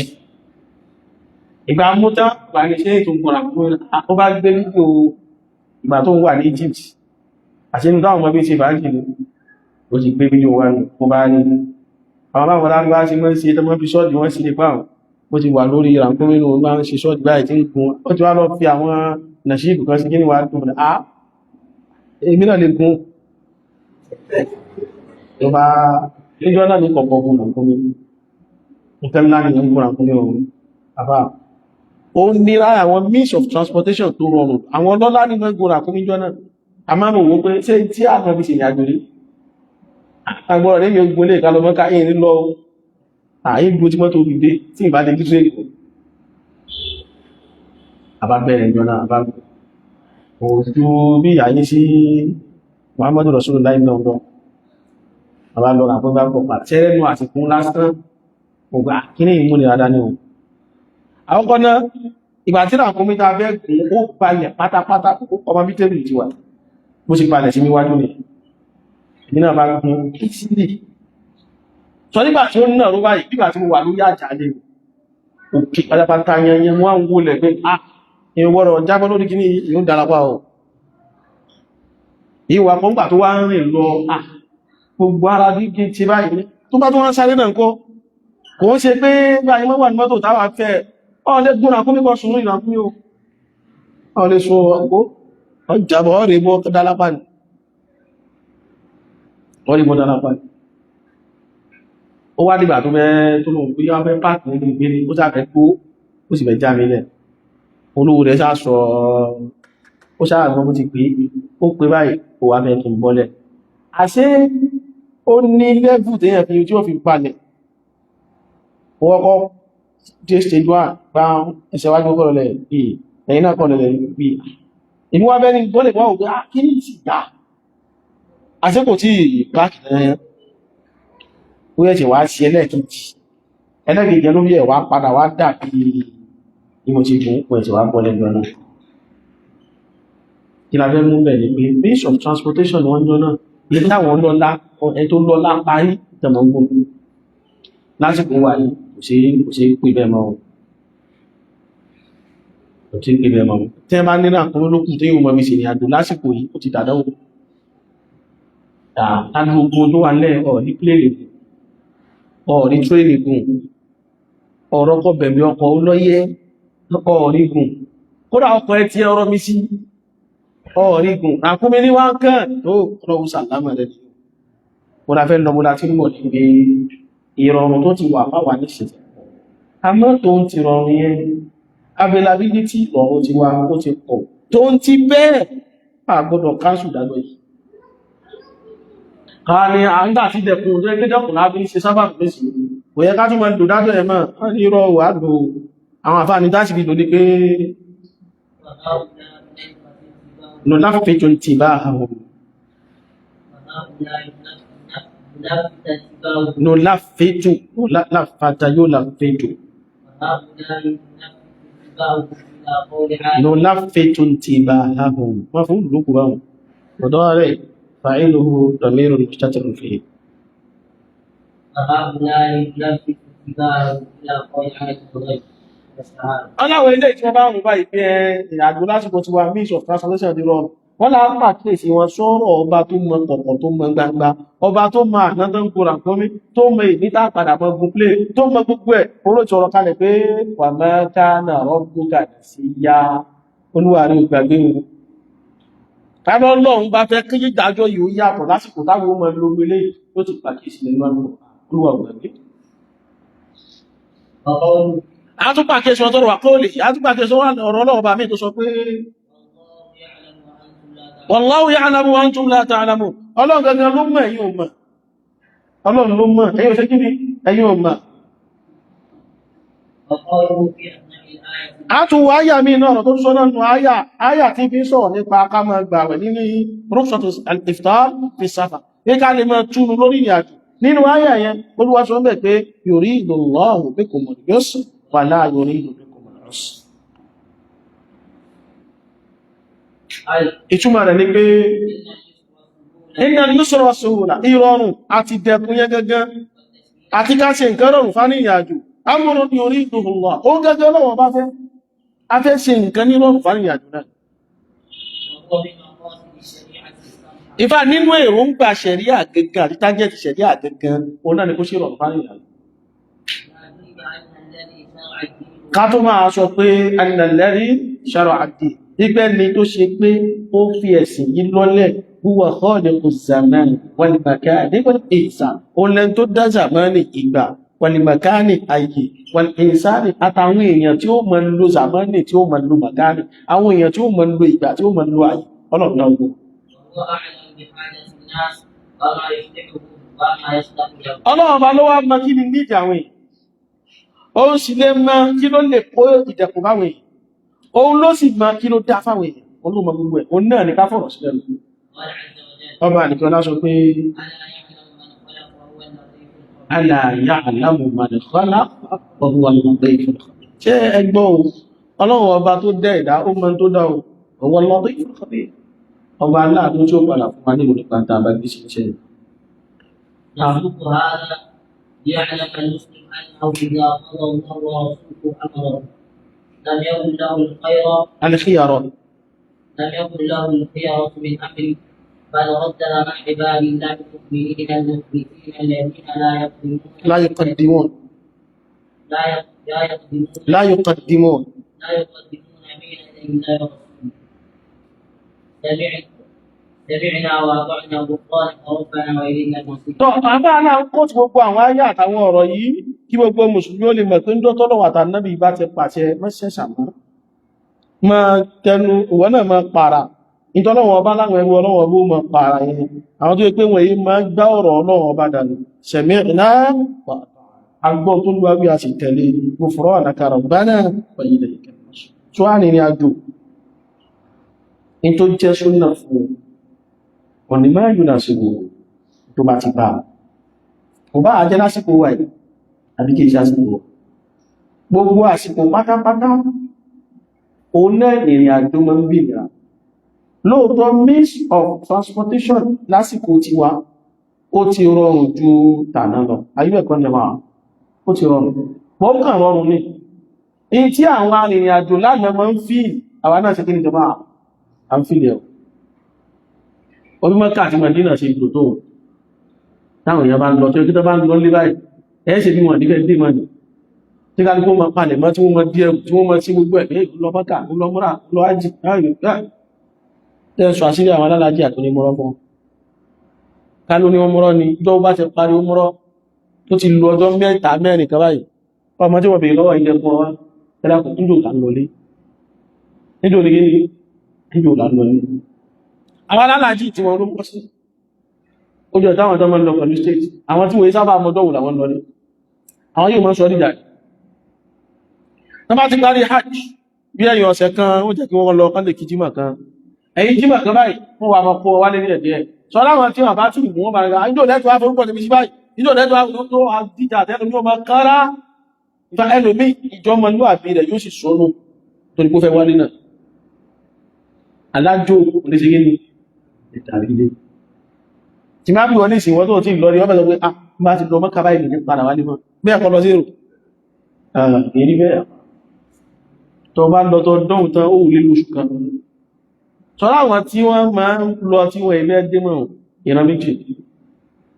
ìgbà mútá wà ní ṣe ètò gbọ́nà fún mi ó bá gbé nígbò ìgbà tó ń wà ní Egypt àti inú táwọn ọmọ bí ṣe báńkì ní ó ti gbé fídíò wá ní ó bá ní àwọn báwọn lágbá sí mọ́ sí ẹtọ́mọ́ fi ṣọ́ọ̀dì wọ́n sí lè pàwọn ó ti wà lórí ìrànkúnmínú ó máa ń ṣe ṣọ́ọ̀dì báyìí tí ń gun ó ti wá lọ fi àwọn nàṣíìbù kan sí kí ní wà dùn à èmi náà lè gun tó bá níjọ́ náà ní kọ̀kọ́ gun ìrànkúnmí nǹkan ńlá ni ń gun ìrànkúnmí ọ̀hún àbá ó nira àwọn means of transportation tó rọrùn àwọn ọlọ́lá ní wọ́n gun ìrànkúnmí jọ náà a máa ń wò pé ṣé tí àwọn fi ṣèyàn àjò rí agbọ́rọ̀ ní yóò gbólé ìkálọmọ́ká ìrìn lọ àìgbò tí mọ́tò rí dé tí ìbá lè gíṣẹ́ èkó àbábẹ̀rẹ̀ ìjọna àbábẹ̀ òjú bí àyí sí Muhammadu Rasulullah náà lọ àbálọ́rà fún bá pọ̀pá tẹ́rẹnu àti fún lásán ògbà kí ní ìmúni rádá ní ohun àkọ́kọ́ náà ìgbà tí ra fún mítà fẹ́ gùn ó balẹ̀ pátápátá ọmọ bí tẹ́bìlì ti wà bó sì balẹ̀ sí níwájú ni nínú àbá gùn ìsìlì sọ nígbà tí ó náà rú báyìí nígbà tí mo wà lórí àjálẹ̀ òkè pátápátá yẹn wọ́n ń wólẹ̀ pé ah ìwọ̀rọ̀ jágbọ́ lórí kí ní ìlú darapá ọ̀ ìwà pọ̀ngbà tó wá ń rìn lọ ah gbogbo ara dígí ti báyìí tó bá tó wọ́n sáré náà kọ́ kò ń ṣe pé báyìí mọ́ wà ní mọ́tò táwà fẹ́ ọ̀lẹ́ gúnra kún nípa sùn ìrìnà fún yóò ọ̀lẹ́ sọ ọgbó ọjàbọ̀ ọ̀rẹ́ bọ́ dálápá ní ọ̀rẹ́ bọ́ dálápá ní ó wá dìgbà tó mẹ́ tó lóun pé wọ́n fẹ́ pàtàkì ní ìgbé ó sáfẹ́ gbó ó sì fẹ́ já mi lẹ̀ olówó rẹ̀ sáàsọ ó sáàgbọ́n bó ti pé ó pé báyìí kò wá fẹ́ kí n bọ́lẹ̀ àṣé ó ní lẹ́fù tẹ́yàn fi tí ó fi balẹ̀ wọ́kọ́ tí stage 1 gba ẹsẹ̀ wájú kọ́lọ̀lẹ̀ bí ẹ̀yìn náà kọ́lọ̀lẹ̀ bí ìmú wá bẹ́ni bọ́lẹ̀ wọ́n ògbé kí ní ìsìgbà àṣẹ́kò tí ìpáàkì ẹ̀yẹn ó yẹ́ ṣe wá sí ẹlẹ́kejì ló bí ẹ̀ wá padà wá dàbí ìmọ̀ tí gùn pọ̀ ẹ̀ṣẹ̀ wá bọ́lẹ̀ gbọ́nà kí la fẹ́ mú bẹ̀ ní pé means of transportation wọ́n jọ náà ilé táwọn lọ́lá ẹ̀ tó lọ́lá parí tẹ̀mọ̀ gbogbo lásìkò wà ní kò sí pè bẹ́ẹ̀ mọ́ kò sí pè bẹ́ẹ̀ mọ́ tẹ́ bá nínú àkúrò lókùn tí yíò mọ́ mi sì ní àjò lásìkò yìí ó ti dàdáwò àdúgbò tó wà lẹ́ ọ̀rí pléèrè ọ̀rí tréèrè gùn ọ̀rọ̀ kọ bẹ̀bẹ̀ ọkọ̀ olóyẹ ọ̀rí gùn kódà ọkọ̀ ẹ ti ọrọ̀ mi sí ọ̀rí gùn àkúnmí ní wá kàn tó rọrùn sàlámà rẹ̀ mo la fẹ́ lọ mo la tí mọ̀ ní ìrọ̀rùn tó ti wà fáwà ní ṣe àmọ́ tó ń ti rọrùn yẹn availability ìrọ̀rùn ti wà ó ti pọ̀ tó ń ti bẹ́ẹ̀ àgbọ́dọ̀ káńsù dájọ́ yìí ká ní àńgbà tí dẹ̀kùn tó ẹgbẹ́ dẹ̀kùn lábí ṣe sábà pèsè kò yẹ ká tún mọ́ lò dájọ́ ẹ̀mọ́ wọ́n ní irọ́ wà lò àwọn àfáà ní dáṣì bí lòdí pé lò láfẹ́jọ ti bá àwọn no láfẹ́jọ láfàtà yóò láfẹ́jọ no láfẹ́jọ ti bá àwọn wọ́n fún lókù báwọn ọ̀dọ́ rẹ̀ فاعله ضمير مستتر فيه aláwọ̀ ilé tí wọ́n bá rùn báyìí pé ìrìnàjò lásìkò tí wà means of translation di rọrùn wọ́n lá ń pàkíyèsí wọn sọ̀rọ̀ ọba tó mọ pọ̀pọ̀ tó mọ gbangba ọba tó mọ àdándọ́ ń kóra kọ́mí tó mọ ìníta padà mọ gùn plé tó mọ gbogbo ẹ̀ olóòtú ọ̀rọ̀ kalẹ̀ pé wà mẹ́ta náà rọ́gbọ́gà sí ya olúwarí ìgbàgbé wọn tàbí ọlọ́run bá fẹ́ kí ìdájọ́ yìí ó yàtọ̀ lásìkò táwọn ọmọ lórí ilé tó ti pàkíyèsí nínú olúwa ògbàgbé àtúpàkíyèsí wọn tọrọ wà kóòlì àtúpàkíyèsí wọn ọ̀rọ̀ ọlọ́run bá mí tó sọ pé wallahu ya'lamu wa antum la ta'lamun ọlọ́run gangan ló mọ̀ ẹ̀yin ò mọ̀ ọlọ́run ló mọ̀ ẹ̀yin ò ṣe kíni ẹ̀yin ò mọ̀ àtúwò áyà mi náà tó sọ náà nù áyà tí fi sọ̀rọ̀ nípa ká máa gbààwẹ̀ nínú rukhsatu al-iftar fi safar ní ká lè máa túnú lórí ìrìnàjò nínú àyà yẹn Olúwa sọ bẹ́ẹ̀ pé yuridullahu bikumul yusra wa la yuridu bikumul usra. Ìtumọ̀ rẹ̀ ni pé innal yusra was-suhula ìrọ̀rùn àti dẹ̀kun yẹn gẹ́gẹ́ àti ká ṣe nǹkan rọrùn fún ìrìnàjò amrun yuriduhu Allah ó gẹ́gẹ́ lọ́wọ́ bá fẹ́ a fẹ́ ṣe nǹkan ní rọrùn fún ìrìnàjò náà. Ìfà nínú èròǹgbà ṣẹ̀ríà gẹ́gẹ́ àti tágẹ́ẹ̀tì ṣẹ̀ríà gẹ́gẹ́ òun náà ni kó ṣe rọrùn fún ìrìnàjò. Ká tó máa sọ pé annalladhi shara'a ad-din nígbẹ́ ni tó ṣe pé ó fi ẹ̀sìn yìí lọ́lẹ̀ huwa khaliqu az-zaman wal makani wal insan òun lẹ́n tó dá zamani ìgbà wal makani ayé wal insani àtàwọn èèyàn tí ó mọ̀ ń lo zamani tí ó mọ̀ ń lo makani àwọn èèyàn tí ó mọ̀ ń lo ìgbà tí ó mọ̀ ń lo ayé ọlọ́run náà gbọ́. Ọlọ́run bá ló wá mọ̀ kí ni nídìí àwọn èèyàn ó sì lè mọ̀ kí ló lè kó ìdẹ̀kùn báwọn èèyàn òun ló sì máa kí ló dá fáwọn èèyàn olóòmọ gbogbo ẹ̀ òun náà ní ká fọ̀rọ̀ sílẹ̀ lọ. Ọba nìkan lá sọ pé ala ya'lamu man khalaqa wa huwa al-latiful khabir. Ṣé ẹgbọ́n o ọlọ́run ọba tó dẹ́ ẹ̀dá ó mọ tó dá o huwa al-latiful khabir ọba aláàánú tí ó padà fún wa ní ìlú pàtàkì àbájú sí iṣẹ́ rẹ̀. يعلم المسلم أنه إذا قضى الله ورسوله أمره لم يكن له الخيار من أمره بل رد مع عباد الله المؤمنين المخبتين الذين لا يقدمون بين يدي الله ورسوله سمعنا وأطعنا غفرانك ربنا وإليك المصير. Àbá náà ń kọ́ tí gbogbo àwọn ayé àtàwọn ọ̀rọ̀ yìí kí gbogbo Mùsùlùmí ó lè mọ̀ pé ń dọ́tọ́ lọ́wọ́ àtànábì bá ti pàṣẹ mẹ́sẹ̀ṣà mọ́. Máa tẹnu ìwọ náà máa pààrà. Ìtọ́lọ́wọ́ ọba láwọn ẹrú ọlọ́wọ́ bó máa pààrà yẹn. Àwọn tó yẹ pé wọ̀nyí máa gbá ọ̀rọ̀ ọlọ́wọ́ ọba dànù. Sami'na wa agbọ́n tó lúwa bí a sì tẹ̀lé ghufranaka rabbana wa ilaykal masir. Tó wà nínú àjò. Ní tó jẹ́ súnà fún ọ̀nì máa yìí lásìkò tó bá ti bá kò bá àjẹ́ lásìkò wà yìí àbí kìí ṣe àsìkò gbogbo àsìkò pátápátá òun náà ìrìn àjò máa ń bí ìrìnà lóòótọ́ means of transportation lásìkò tiwa ó ti rọrùn ju tàná lọ ayé ẹ̀kọ́ ní máa ó ti rọrùn wọ́n kàn rọrùn ní in tí àwọn arìnrìn àjò lánàá máa ń fi àwa náà ṣe kí ní jọba à ń fi lẹ̀ ọdún Mẹ́kà àti Mẹdínà ṣe ìgbò tó táwọn èèyàn bá ń lọ tí ó kí tó bá ń lọ lé báyìí ẹ́ ṣe bí wọ́n dífẹ́ dé mọ́ni tí ká ní kó mọ́ palẹ̀ mọ́ tí wọ́n mọ́ díẹ̀ tí wọ́n mọ́ sí gbogbo ẹ̀ lọ Mẹ́kà lọ múra lọ ájì tẹ́sù àṣírí àwọn alálàájì àti onímọ̀rọ̀ fún ká ló ní ọmọrọ̀ ni ìjọ bá ti parí ọmọrọ̀ tó ti lo ọjọ́ mẹ́ta mẹ́rin kan báyìí ọmọ tí wọ́n bèèrè lọ́wọ́ ilẹ̀ fún ọwá ẹ̀dàkùn níjò là ń lọlé níjò là ń lọlé àwọn alálàájì tí wọ́n ló pọ̀ sí ojú ọ̀tá àwọn tọ́mọ́ lọ pẹ̀lú state àwọn tí wọ́n sábà mọ́dọ́wù làwọn lọ ní àwọn yóò mọ́ sọ dídà tán bá ti parí hajj bí ẹ̀yìn ọ̀sẹ̀ kan ó jẹ́ kí wọ́n lọ kán lè kí jímọ̀ kan ẹ̀yìn jímọ̀ kan báyìí wọ́n wà mọ́ kó wálé ní ẹ̀dẹ́ sọ láwọn tí wọ́n bá tún ìgbò wọn bá rẹ̀ ìjọ lẹ́tọ́ wá forúkọ níbi sí báyìí ìjọ lẹ́tọ́ wá tó dídà tẹ́lẹ̀ ní ọmọ kára ìfà ẹlòmí ìjọmọ ní àbí rẹ̀ yóò sì sọ́nù tó ní kó fẹ́ wálé náà alájò oníṣẹ́gẹ́ ni ìtàrílé tí máa bí wọ́n ní ìsìn wọ́n tó tí lọ rí ọmọ ẹgbẹ́ ah bá ti lọ mọ́ká báyìí ní padà wálé mọ́ bí ẹ̀kọ́ lọ sí èrò èrí bẹ́ẹ̀ tó bá lọ tó dọ́hùn tán ó wùlé lóṣù kan sọ́rọ̀ àwọn tí wọ́n máa ń lọ tí wọ́n ilẹ̀ dẹ́mọ̀ ìran méjì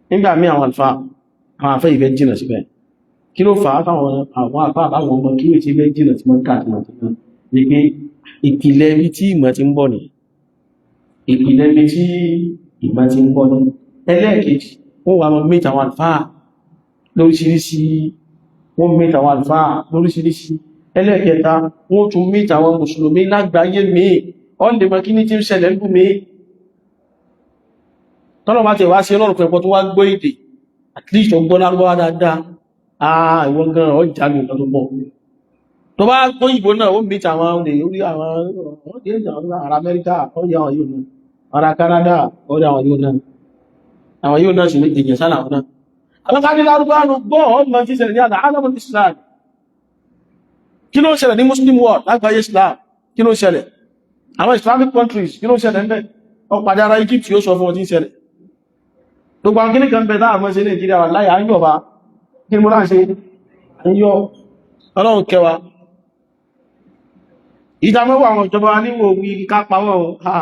nígbà mí àwọn àlfà àwọn afẹ́ ìfẹ́ jìnà síbẹ̀ kí ló fà á fáwọn àwọn àfà àbáwọn ọmọ kí ó ti fẹ́ jìnà tí wọ́n káàkiri ní pé ìpìlẹ̀ ibi tí ìmọ̀ ti ń bọ̀ ní ìpìlẹ̀ ibi tí ìmọ̀ ti ń bọ̀ ní ẹlẹ́ẹ̀kejì wọ́n wà mọ́ mẹ́ta àwọn àlfáà lóríṣiríṣi wọ́n mẹ́ta àwọn àlfáà lóríṣiríṣi ẹlẹ́ẹ̀kẹta wọ́n tún mẹ́ta àwọn mùsùlùmí lágbàáyé míì ọ́n lè mọ́ kí ní tí ń ṣẹlẹ̀ ń bú mi tọ́lọ̀ bá tẹ̀ wá sí ọlọ́rùn pẹ̀pọ̀ tó wá gbọ́ èdè at least ọgbọ́n lárúbáwá dáadáa ìwọ̀n gan ọjà mi lọ́tọ́ bọ̀ tó bá gbọ́ ìbò náà ó mẹ́ta àwọn olè orí àwọn ará Amẹ́ríkà ọjà àwọn yóò náà ará Canada ọjà àwọn yóò náà sì ní èèyàn sálà wọn náà àwọn ká ní lárúbáwá gbọ́ ọmọ tí ṣẹlẹ̀ ní àdáhàmù Islam. Kí ló ṣẹlẹ̀ ní Muslim world lágbàáyé Islam? Kí ló ṣẹlẹ̀? Àwọn Islamic countries, kí ló ṣẹlẹ̀ ń bẹ̀? Ọpàdé ara Egypt yóò sọ fún ọdún ṣẹlẹ̀. Gbogbo àwọn kíní kan bẹ̀ táà mọ́ sí Nàìjíríà wà láyé àyíyọ̀ bá. Kí ni mo láṣe? Àyíyọ̀ Ọlọ́run kẹwa. Ìjà mẹ́wàá àwọn ìjọba wa níwò wí ká pàwọ̀ ha.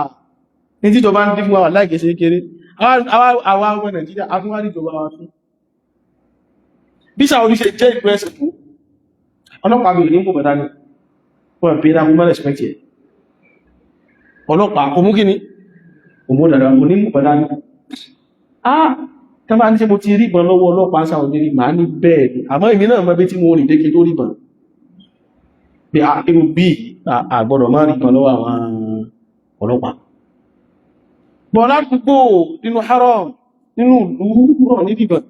Ní tí ìjọba ń dín fún wa láìkẹsẹ̀ kéré. Àwọn ọmọ Nàìjíríà, a fún wá ní ìjọba wa fún. Bí Saudi ṣe jẹ́ ìpínlẹ̀ ṣẹ̀kú, ọlọ́pàá bèèrè ní kò bẹ̀dá ní wọ́n bèèrè agbúgbà rẹ̀spẹ̀tì ẹ̀. Ọlọ́pàá kò mú kí ní òmú dàdà kò ní mú bẹ̀dá ní. Tẹ́bà ní ṣe mo ti rí ìbọn lọ́wọ́ ọlọ́pàá Saudi rí màá ní bẹ́ẹ̀ ni, àmọ́ èmi náà mọ́ bí tí mo rìn dékè tó rí ìbọn. Bí a irú bí àgbọ̀dọ̀ máa rí ìbọn lọ́wọ́ àwọn ọlọ́pàá. Bọ̀ ládùúgbò nínú haram nínú ìlú rọ̀ ní ìbọn.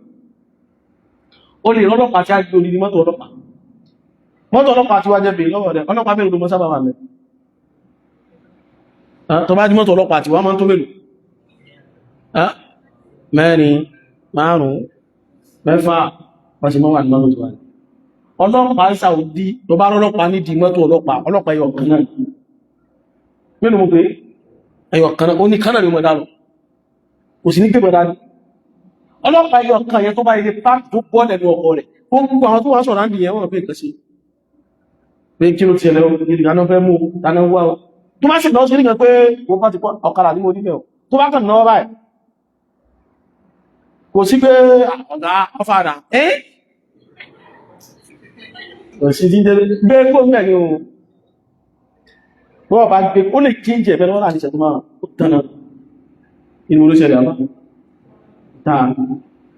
Ó lè rọ́lọ́pàá tí a gbé orí mọ́tò ọlọ́pàá. Mọ́tò ọlọ́pàá tí wá jẹ́ bèèrè lọ́wọ́ rẹ̀, ọlọ́pàá mẹ́rin ló mọ́ sábà wà mẹ́. Tó bá jí mọ́tò ọlọ́pàá tí wá mọ́ tó mẹ́lò. Mẹ́rin, márùn-ún, mẹ́fà, pàṣẹ mọ́ wà ní mọ́tò tí wá ní. Ọlọ́pàá ń Saudi, tó bá rọ́lọ́pàá ní di mọ́tò ọlọ́pàá ẹyọ kan náà. Mẹ́nu mo pé ẹyọ kan náà, ó ní kan náà ni mo dá lọ. Kò sí ní gbé bọ̀dá ní. Ọlọ́pàá ẹyọ kan yẹn tó bá ilé pàtó tó bọ́ lẹ́nu ọkọ̀ rẹ̀, ó gbogbo àwọn tó wá sọ̀rọ̀ láti yẹn wọ́n pé ìkẹsí. Pé kí ló ti ẹlẹ́ ìrìnà fẹ́ mú tánà wá ọ. Tó bá sì náà sí nígbà pé wọ́n bá ti pọ́ ọ̀kadà ní mo nílẹ̀ ọ̀. Tó bá kàn náà báyìí. Kò sí pé ọ̀gá ọfàdà. Kò sí jíjẹ́ gbé gbóòmù ẹ̀ ní ohun. Wọ́n bá gbé ó lè kí ń jẹ́ ẹ̀fẹ́ lọ́wọ́ láti ṣẹ̀tọ́ máa ó tánà. Inú olóṣèlú àmá. Táà,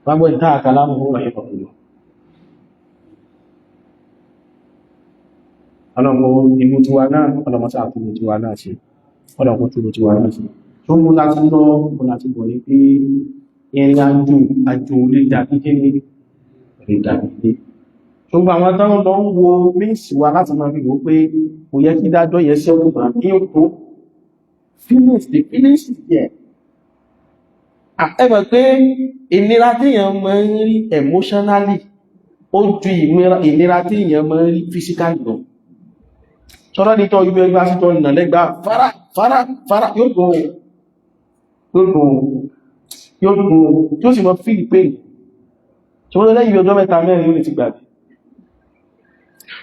lágbọ́ ìtáà kàlámù ó rẹ̀ ìfọ̀kùnlọ. Ọlọ́run ìlú tiwa náà, ọlọ́mọsá àtúrò tiwa náà ṣe, ọlọ́run túrò tiwa náà ṣe. Tó mú láti lọ, mú láti bọ̀ ní pé ìrìn àjò lè dàbí kí ní lè dàbí dé. Tó gbà àwọn tán lọ ń wo míǹsì wa láti máa fi wò pé kò yẹ kí dájọ́ yẹ sí ọkùnrin ní òkú. The feelings is there. Ẹgbẹ̀ pé ìnira tí èèyàn máa ń rí emotionally, ó ju ìnira tí èèyàn máa ń rí physically lọ. Ṣọ́rọ́ ní tọ́ ibi ẹgbẹ́ àṣítọ́ ìnà lẹ́gbà fara yóò gùn tí ó sì mọ́ feel pain. Ṣọ́rọ́ lẹ́yìn ibi ọjọ́ mẹ́ta mẹ́rin ó lè ti gbàgbé.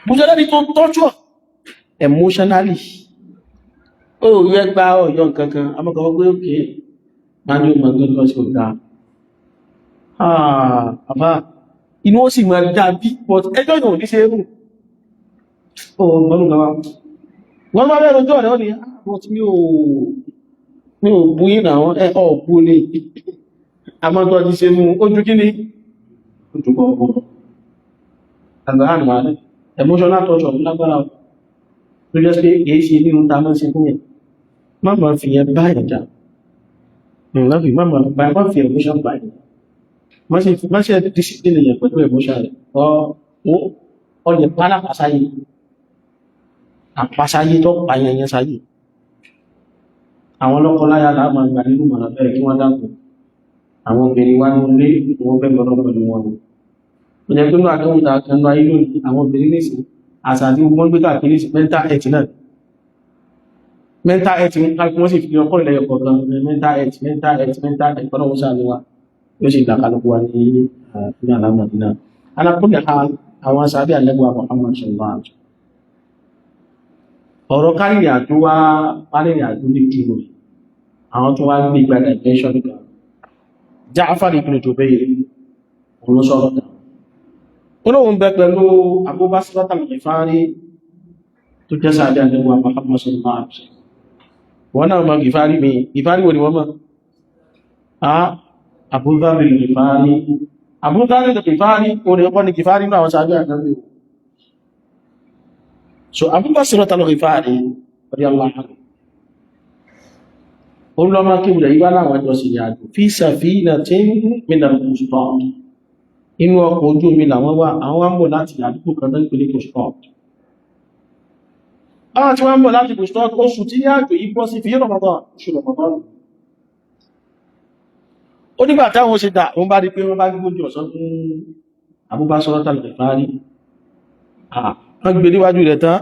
Bùjọ́ lẹ́ni tó tọ́jú emotionally. Ó rí ẹgbà ọ̀yọ́ nǹkankan, amọ́kọ̀ọ́ pé òkè máa ní ọmọ tó lọ sí ọ̀dá. Àbá, inú ó sì máa dá bí, but ẹjọ́ ìdàn ní ṣe é rùn. Ó mọ́nù gan wá. Wọ́n máa bẹ́rẹ̀ ojú ọ̀rẹ́ ó ní àwọn tí mi ò bú yí náà ọ̀bú ní àmọ́tọ́ ti ṣe mú ojú kí ní ojú kọ̀ọ̀kọ̀. Àgbàrán máa ní emotional torture lágbára tó jẹ́ pé èé ṣe nínú ta mọ́ sí fún yẹn. Má máa fi yẹn bá ẹ̀dá. Ìrìnlọ́bì má máa fi emotion bá ẹ̀dá. Má ṣe discipline yẹn pẹ̀lú emotion rẹ̀. Ọlẹ̀ pálá pàṣáyé. Àpàṣáyé tó pàyẹnyẹ sáyé. Àwọn lọ́kọ láyá láàmà ìgbà nínú mọ̀nà bẹ̀rẹ̀ kí wọ́n dákùn. Àwọn obìnrin wá ní ilé wọ́n fẹ́ mọ́nà pẹ̀lú wọn. Ó jẹ́ pé ní àkẹ́wùta kanú ayé lónìí àwọn obìnrin nìsí àṣà tí wọ́n gbé káàkiri sí mental health náà. Mental health wọ́n sì fi ọkọ̀ ilẹ̀ ọkọ̀ kan mental health kọ́nà wọ́n sáà níwá yóò sì ìdàkálùkù wa ní àlámọ̀dí náà. Alákùnrin àwọn sàbí àlẹ́gbà Muhammad sallallahu alaihi wasallam. Ọ̀rọ̀ kárìnrìn àjò wá párìnrìn àjò ní kílò àwọn tó wá gbé ìgbàdà ìtẹ́ṣọ́ nígbà. Ja'far ibn Jubayr olóṣọ́rọ̀ náà. Olóhun bẹ pẹ̀lú Abu Basrah al-Ghifari tó jẹ́ sàbí àlẹ́gbà Muhammad sallallahu alaihi wasallam. Wọ́n náà mọ̀ Ghifari mi, Ghifari wo ni wọ́n mọ̀? Abu Dharr al-Ghifari. Abu Dharr al-Ghifari, orí ọkọ̀ ni Ghifari náà wọ́n sàbí àlẹ́gbà. So Abu Basrah al-Ghifari radiyallahu anhu. Olùlọ́mà kí wùlẹ̀ yíwá láwọn ẹjọ́ sí ìyàjò fi safinatin min al-Qusṭāṭ. Inú ọkọ̀ ojú omi làwọn wà, àwọn wá ń bọ̀ láti àdúgbò kan náà pẹ̀lú Qusṭāṭ. Àwọn tí wọ́n ń bọ̀ láti Qusṭāṭ oṣù tí ìyàjò yìí bọ́ sí fi Ramaḍān, oṣù Ramaḍān. ó nígbà táwọn ṣe dà wọ́n bá rí pé wọ́n bá gbójú ọ̀sán fún Abubasar al-Ghifari wọ́n gbé níwájú rẹ̀ tán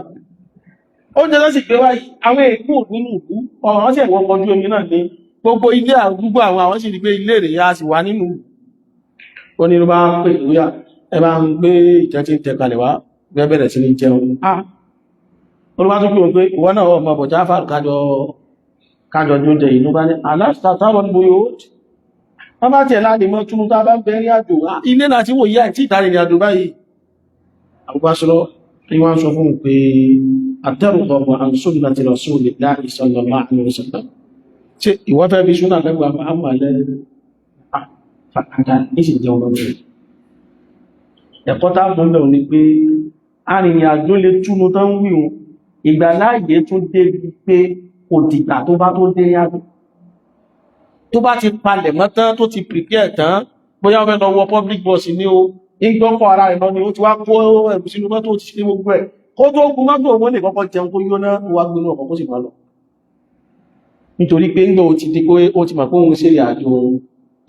ó jẹ́ lọ́sì pé wáyé àwọn èkó nínú ìlú ọ̀rọ̀ sí ẹ̀wọ̀n kọjú omi náà ní gbogbo ilé àgbúgbò àwọn sì rí pé ilé rẹ̀ yá sì wà nínú ó ní ló bá ń pè lóyà ẹ bá ń gbé ìjẹ́ tí ń tẹ kalẹ̀ wá bẹ̀rẹ̀ sí ní jẹun ó ló bá tún pè wọ́n pé ìwọ náà ọmọ bọ̀ Jáfàr kájọ jó jẹ ìlú bá ní aláṣàtàwọn gbóyó wọ́n bá tẹ̀ láti mọ́ túnú tá bá ń bẹ̀rẹ̀ àjò ilé náà tí wò yá tí ìtàrí àjò báyìí Abubasar ni wọ́n sọ fún pé àtẹ́rùkọ̀ọ̀bọ̀ àṣòdìnà ti lọ sóò lè láàrín sallallahu alaihi wasallam tí ìwọ́n fẹ́ bí ṣúnà lẹ́gbà àmàlẹ́ àkàkà ìsì jẹun lọ́wọ́ ẹ̀kọ́ tábùn lọ ní pé arìnrìn àjò lè túnú tán wíhun ìgbà láàyè tún dé pé kò dìgbà tó bá tó dé yàtọ̀ tó bá ti palẹ̀ mọ́ tán tó ti prepare tán bóyá wọ́n fẹ́ lọ wọ public bus ní o ìgbọ́kọ̀ ara rẹ̀ lọ ni ó ti wá kó ẹ̀bù sínú mọ́tò ti ṣe gbogbo ẹ̀ kó tó gún mọ́tò wọ́n lè kọ́kọ́ jẹun kó yóná wá gbínú ọkọ̀ kó sì máa lọ nítorí pé ń gbọ́ ó ti di pé ó ti mọ̀ pé òun ṣe rí àjò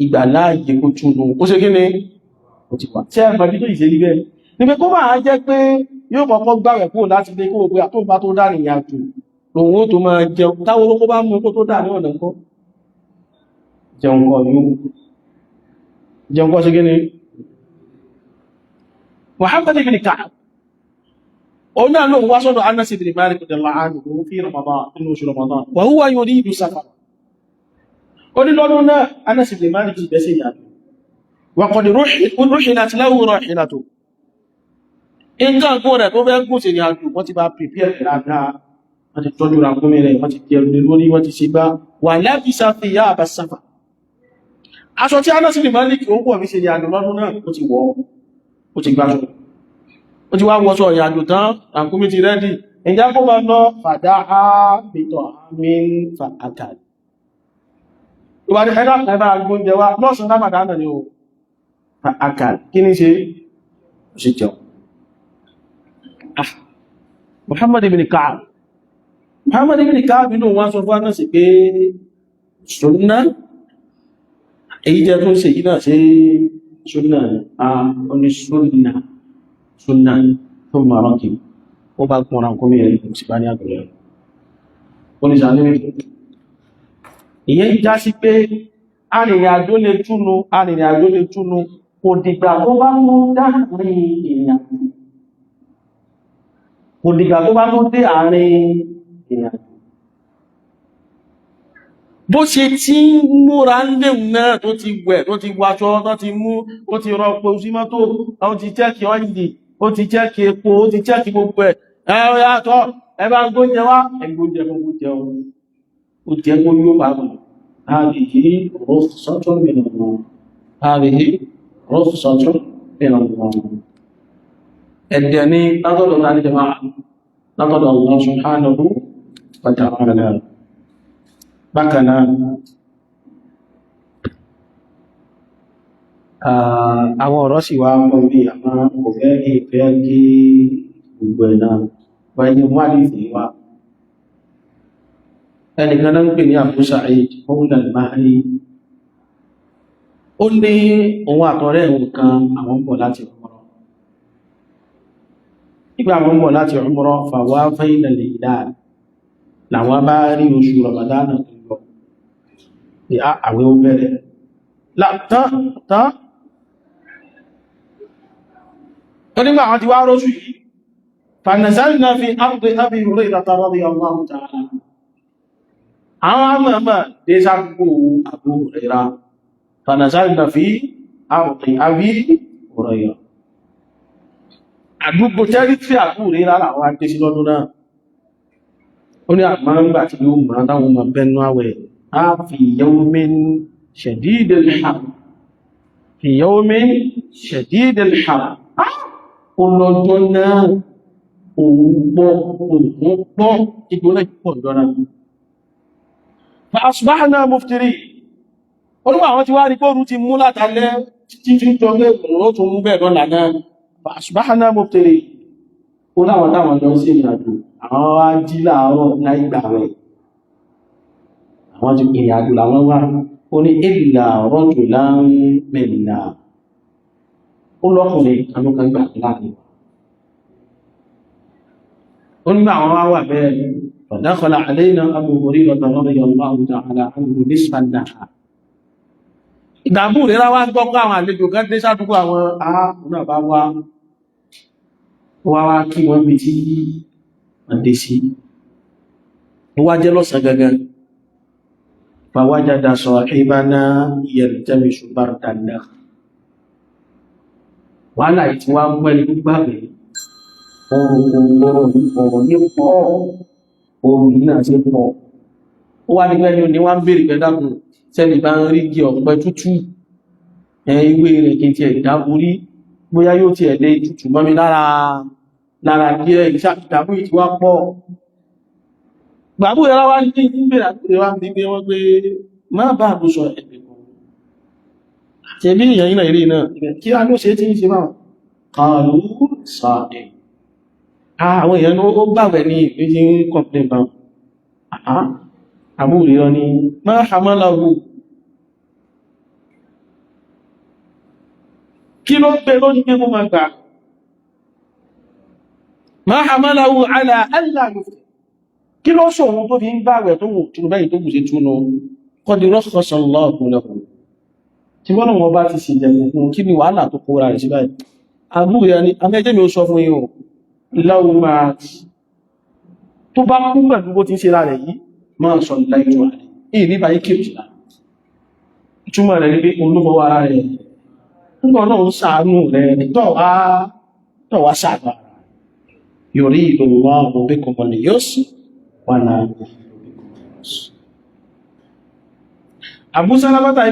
ìgbà láàyè kó túnú ó ṣe kí ni ó ti wà tí ẹ mọ̀ bí tó ìṣe rí bẹ́ẹ̀ ni pé kó máa jẹ́ pé yóò kọ́kọ́ gbàwẹ̀ kúrò láti dé kó pé àtúbà tó dá rìnrìn àjò lòun ó tó máa jẹun táwọn olóko bá mú kó tó dá ní ọ̀nà ńkọ́ jẹun kọ́ ṣe gíní Muhammad ibn Ka'b o náà lóòun wá sọ́dọ̀ Anas ibn Malik radiyallahu anhu fi Ramadan inú oṣù Ramadan wa huwa yuridu safar ó ní lọ́dún náà Anas ibn Malik ti bẹ́sẹ̀ ìyàtọ̀ wa qad ruhilat lahu rahilatu nǹkan kó rẹ̀ tó fẹ́ gùn sí ní àjò wọ́n ti bá prepare dáadáa wọ́n ti tọ́jú ra kúnmí rẹ̀ wọ́n ti jẹun lórí wọ́n ti ṣe gbá wà labisa thiyaba safar aṣọ tí Anas ibn Malik ó pọ̀ fi ṣe ní àjò lọ́dún náà ó ti wọ̀ ó ti gbáṣọ ó ti wá wọ́ṣọ ìrìnàjò tán àkúmí ti rẹ́dì ìjá kó bá lọ fàdáhá bìtọ̀ àmín fa àkàl ìwà ní ẹ̀dá ẹ̀bá agbóúnjẹ wá lọ́sàn Ramadan ni ó fa àkàl kí ní ṣe ó ṣe jẹun Muhammad ibn Ka'b nínú wọn sọ fún Anas pé sunna èyí jẹ́ tó ń ṣe yìí náà ṣe sunna tó mọ̀rán kí ó bá gbọ́nra kó mẹ́rin kò sí bá ní àgbẹ̀rẹ̀ oníṣàlẹ̀ ìyẹn já sí pé arìnrìnàjò lè túnú kò dìgbà tó bá mú dáàrin ìrìnàjò kò dìgbà tó bá tó dé àárín ìrìnàjò bó ṣe tí múra ń lè náà tó ti wẹ̀ tó ti wáṣọ tó ti mú ó ti rọpò sí mọ́tò ó ti chẹ́kì ọ́ìlì ó ti chẹ́kì epo ó ti chẹ́kì gbogbo ẹ̀ ẹ̀rọ yàtọ̀ ẹbá ń gbóúnjẹ wá ẹgbóúnjẹ gbogbo jẹun ó jẹ́ kó yóò bá mọ̀ ààrìhì rọ́sọ̀tọ̀ mìíràn ẹ̀dẹ̀ ní látọ̀dọ̀ látọ̀dọ̀ Allah subhanahu wa ta'ala bákanáà àwọn ọ̀rọ̀ sì wá mọ́ bí àwọn kò fẹ́ kí ìfẹ́ kí gbogbo ẹ̀nà wáyé wà ní ìfẹ́ ẹnìkan náà ń pè ní Abu Sa'id mawla al-Mahri ó ní òun àtọ̀rẹ́ nǹkan àwọn ń bọ̀ láti Umrah nígbà àwọn ń bọ̀ láti Umrah fàwá fayna al-hilal làwọn bá rí oṣù Ramadan tó lọ ní àwẹ̀ ó bẹ̀rẹ̀ tán ó nígbà àwọn ti wá róṣù yìí fanazalna fi ardi Abi Hurayrah radiyallahu ta'ala àwọn àmàmà dé sáàgbò Abu Hurairah fanazalna fi ardi Abi Hurairah àdúgbò tẹ́rítírì Abu Hurairah láwọn àti sí lọ́dún náà ó ní àmàmà tí ó máa táwọn ọmọ bẹnu àwẹ̀ a fi yawmin shadidil har olọ́jọ́ náà òun pọ̀ ìgbóná pọ̀ lọ́nà فأصبحنا مفترين olúwà àwọn tí wá rí kóòrù ti mú látàlẹ́ títí jọ pé òun tó mú bẹ̀rọ lànà فأصبحنا مفترين ó láwọn táwọn lọ sí ìrìnàjò àwọn wá jí láàárọ̀ láìgbà rẹ̀ àwọn ti ìrìnàjò làwọn wá ó ní illa rajulan minna ó lọ́kùnrin kanúkan gbà láàrin ó nígbà àwọn wá wà bẹ́ẹ̀ fadakhala alayna Abu Hurairah radiyallahu ta'ala anhu nisfa an-nahar ìdàbù rẹ̀ wá gbọ́ pé àwọn àlejò kan dé sádùúgbò àwọn ààrùn àbá wá kí wọ́n bí tí wọ́n dé sí ó wá jẹ́ lọ́sàn gangan fawajada sahibana yaltamisu bardan nakhl wàhálà ìtí wá mú ẹni gbàgbé ọ̀rọ̀ ní pọ̀ oòrùn yìí náà sí pọ̀ ó wá nígbẹ́ ni wá ń bèèrè pẹ̀dákùn sẹ́ni bá ń rí gí ọ̀pẹ tútù ìwé rẹ̀ kí n ti ẹ̀dá borí bóyá yóò ti ẹ̀lẹ́ tútù mọ́ mi lára kí ẹ̀ ìṣàkìtàbù ìtí wá pọ̀ gbàbú ẹ̀rá wá ní ìbẹ̀rẹ̀ àti wá ní pé wọ́n pé má bá àbúsọ ẹ̀gbẹ̀ kan tẹ̀bí ìyàn iná ilé náà kí a ló ṣe tí ń ṣe máa kààlù sáàdẹ̀ àwọn èèyàn ó gbàwẹ̀ ní ìpéjí kọ̀pílẹ̀ bá àbúrí lọ ní má hamalahu kí ló pẹ́ ló ní pé mú máa gbà má hamalahu ala allah kí ló ṣòun tó fi ń gbàwẹ̀ tó wù tún bẹ́yìn tó kù sí túnú kọ́dí rọ́sọ̀sọ̀lọ́ọ̀kùn lẹ́kùn tí wọ́n náà wọ́n bá ti sì jẹ̀mù fún kí ni wàhálà tó kóra rẹ̀ sí báyìí àbúrẹ́ ni amẹ́jẹ́ mi ó sọ fún yín o láwọ́ máa tó bá kú pẹ̀lú bó ti ń ṣe ra rẹ̀ yìí máa sọ láìjọ́ rẹ̀ èyí ní báyìí kí òjìlá túnmọ̀ rẹ̀ níbi olúfọwọ́ ara rẹ̀ nígbà náà ń ṣàánú rẹ̀ tọ́wà ṣàgbà yuridu Allahu bikumul yusra wa la yuridu bikumul usra Abu Salamata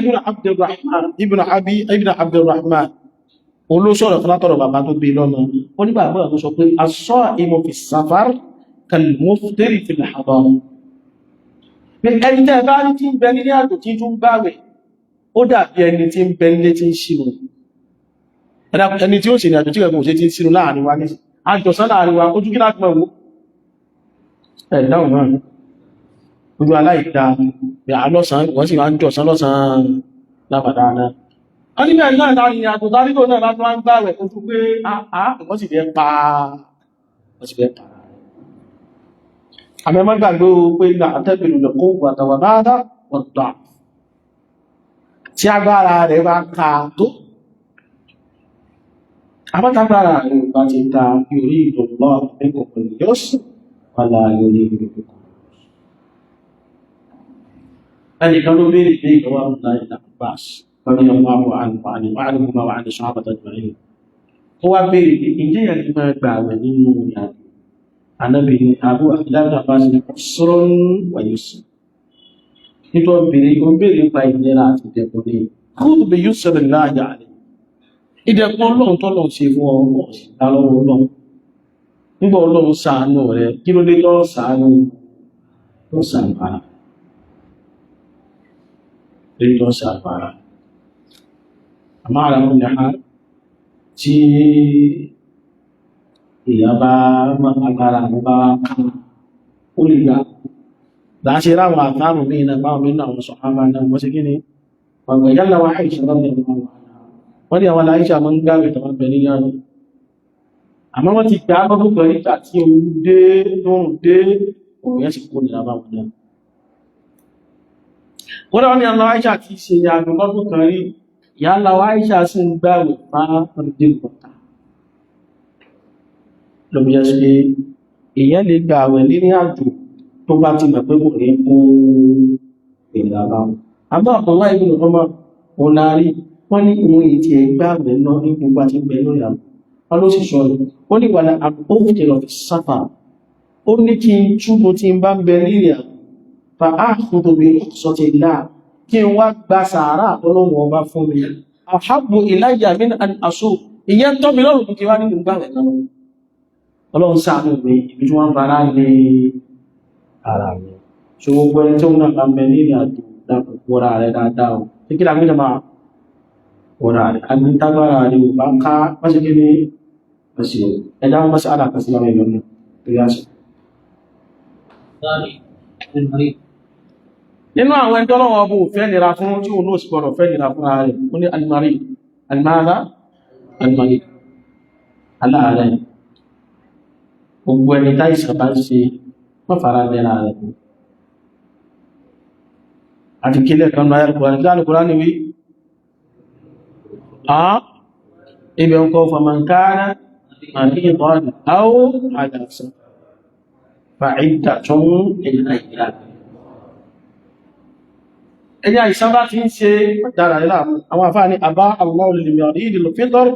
ibn Abdurrahman olóṣọ́rọ̀ fúnátọ̀rọ̀ bàbá tó bí lọ́nà ó ní bàbá tó sọ pé as-sa'imu fi safar kal-muftiri fil hadar ẹni tẹ́ bá ní tí ń bẹ ní àjò tí tún gbààwẹ̀ ó dàbí ẹni tí ń bẹ nílé tí ń ṣínú ẹni tí ó ṣe ní àjò tí kẹ̀kùn ṣe tí ń ṣínú láàrin wa ní àjọsán láàrin wa ojú kí láti mọ̀ wó ẹ̀dáhùn náà ojú aláìdá àlọ́sàn wọ́n sì máa ń jọ̀sán lọ́sàn lábàdá náà a ní bẹ̀rẹ̀ náà láàrin àjò dárígò náà láti wá ń gbààwẹ̀ ojú pé wọ́n sì fẹ́ pa àmẹ́mọ́ gbàgbé pé ìgbà àtẹ́bìnrin lọ́kọ́ wàtàwà báadá wọ̀tà tí agbára rẹ̀ bá ká tó àbátagbára rẹ̀ bá ti ta yorí ìdọ̀lọ́ ẹgbẹ̀kùn yóò sì wàlá yorí ìgbẹ̀kùn ẹnìkan ló bèèrè pé ìgbẹ̀wà Abdullahi ibn Abbas rọ́ní ọmọ àánú sọ́hábà tajma'in ó wá bèèrè pé ìjẹ́ yẹn ti máa gbà wẹ̀ nínú ìrìnàjò Ànábì ní Abu Abdullah bá ní usrun wa yusr nítorí ó bèèrè nípa ìlera àti ìdẹ̀kùn ní kúrò bí yusr láàyè àlè ìdẹ̀kùn Ọlọ́run tọ́lọ̀ ṣe fún ọmọ ìdá lọ́wọ́ Ọlọ́run nígbà Ọlọ́run ṣàánú rẹ̀ kí ló dé lọ́ ṣàánú ṣàbára àmọ́ ara mọ́ ìyá tí ìyá bá agbára bá kán ó lè gbà láṣẹ ráwọn àtàrùn ní iná báwọn mínú àwọn sọ̀hábà náà wọ́n sí kí ni ọgbẹ̀ yálà wá Àìṣà wọ́n ni àwọn Àìṣà mọ́ ń gbáwẹ̀ tàwọn bẹ̀ níyàwó àmọ́ wọ́n ti gbà gbọ́gbọ́ pẹ̀lú ìgbà tí oòrùn dé òun yẹ́ sì kó nìyà báwọn náà wọ́n ni àwọn Àìṣà ti ṣe àgbẹ̀ gbọ́gbọ́ kan rí yálà wá Àìṣà sí ń gbáwẹ̀ fáwọn lọ́bí yẹ́ sí èyàn lè gba àwẹ̀ ní àjò tó bá ti mọ̀ pé kò ní kó ìrìnàbá àbá ọ̀pọ̀lá ìbìnà ọmọ ọ̀lárí wọ́n ní ohun èyí tí ẹ gbá àwẹ̀ náà ní gbogbo àti gbẹ̀ lórí àwọ̀ wọ́n ló sì sọ́rọ̀ wọ́n ní wà láàpọ̀wọ̀tẹ̀ lọ sáfà ó ní kí n túbò tí ń bá ń bẹ rírìn àwọ̀ fa áàkùtò bí sọ́tẹ̀ ìlà kí n wá gba sàárà ọlọ́run ọba fún mi àhábù ìláyà min an aṣọ ìyẹn tọ́ mi lọ́rùn kí wá nínú gbàwẹ̀ náà Ọlọ́run ṣàánú mi ibi tí wọ́n bára ní ara mi ṣe gbogbo ẹni tí ó náà bá mẹ́ ní ìrìn àjò dákùn wọ́ra rẹ̀ dáadáa o tí kí lágbé jọmọ́ wọ́ra rẹ̀ agbíntágbára rẹ̀ ò bá ká pàṣẹ́kí ní ọ̀sẹ̀ ẹjá wọ́n pàṣẹ àdàkàsí láwọn ìlú náà tó yá sí. nínú àwọn ẹni tọ́lọ́wọ́ bó fẹ́ nira fún tí òun ló sì gbọ́dọ̀ fẹ́ nira fún ààrẹ ó ní alimari alimara alimari aláàrẹ gbogbo ẹni táìsàn bá ń ṣe mọ́fàrá lẹ́ra rẹ̀ àti kílẹ̀ kan náà alùkùránì ní wí ibẹ̀ ń kọ́ fọmọ̀nkára àbí ìbọn àwọ́ àjàsán fa'idda tún ilẹ̀ ìyá ẹni àìsàn bá ti ń ṣe dára ìlàmù àwọn àfáà ní àbá Allahu lil-maridi al-fitr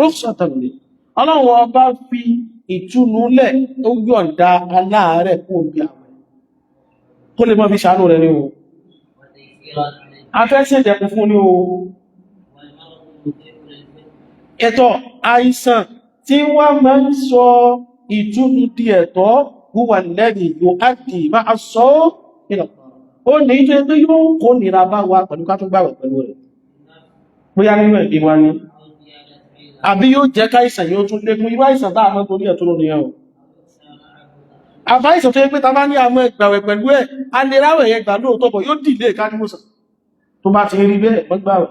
rukhsatan li ọlọ́run ọba fi ìtúnúlẹ̀ tó yọ̀ǹda aláàárẹ̀ kó bí àwọn kó lè mọ́ fi ṣàánú rẹ̀ ní o afẹ́sẹ̀ jẹ́kù fún ní o ẹ̀tọ́ àìsàn tí wọ́n máa ń sọ ìtúnú di ẹ̀tọ́ huwa alladhi yu'addi ma'a as-sawm ila ó ní tó ẹgbẹ́ yóò kó nira bá wa pẹ̀lú ká tún gbàwẹ̀ pẹ̀lú rẹ̀ bóyá nínú ẹ̀bí wa ní àbí yóò jẹ́ káìsàn yóò tún lékún irú àìsàn tá àmọ́ torí ẹ̀ tó lónìí ẹ̀ àbáìsàn tó yẹ pé ta bá ní àmọ́ ìgbàwẹ̀ pẹ̀lú ẹ̀ a lè ráwẹ̀ yẹn gbà lóòótọ́ bọ̀ yóò dìlé ìkánimọ̀sàn tó bá ti rí bẹ́ẹ̀ mọ́gbàwẹ̀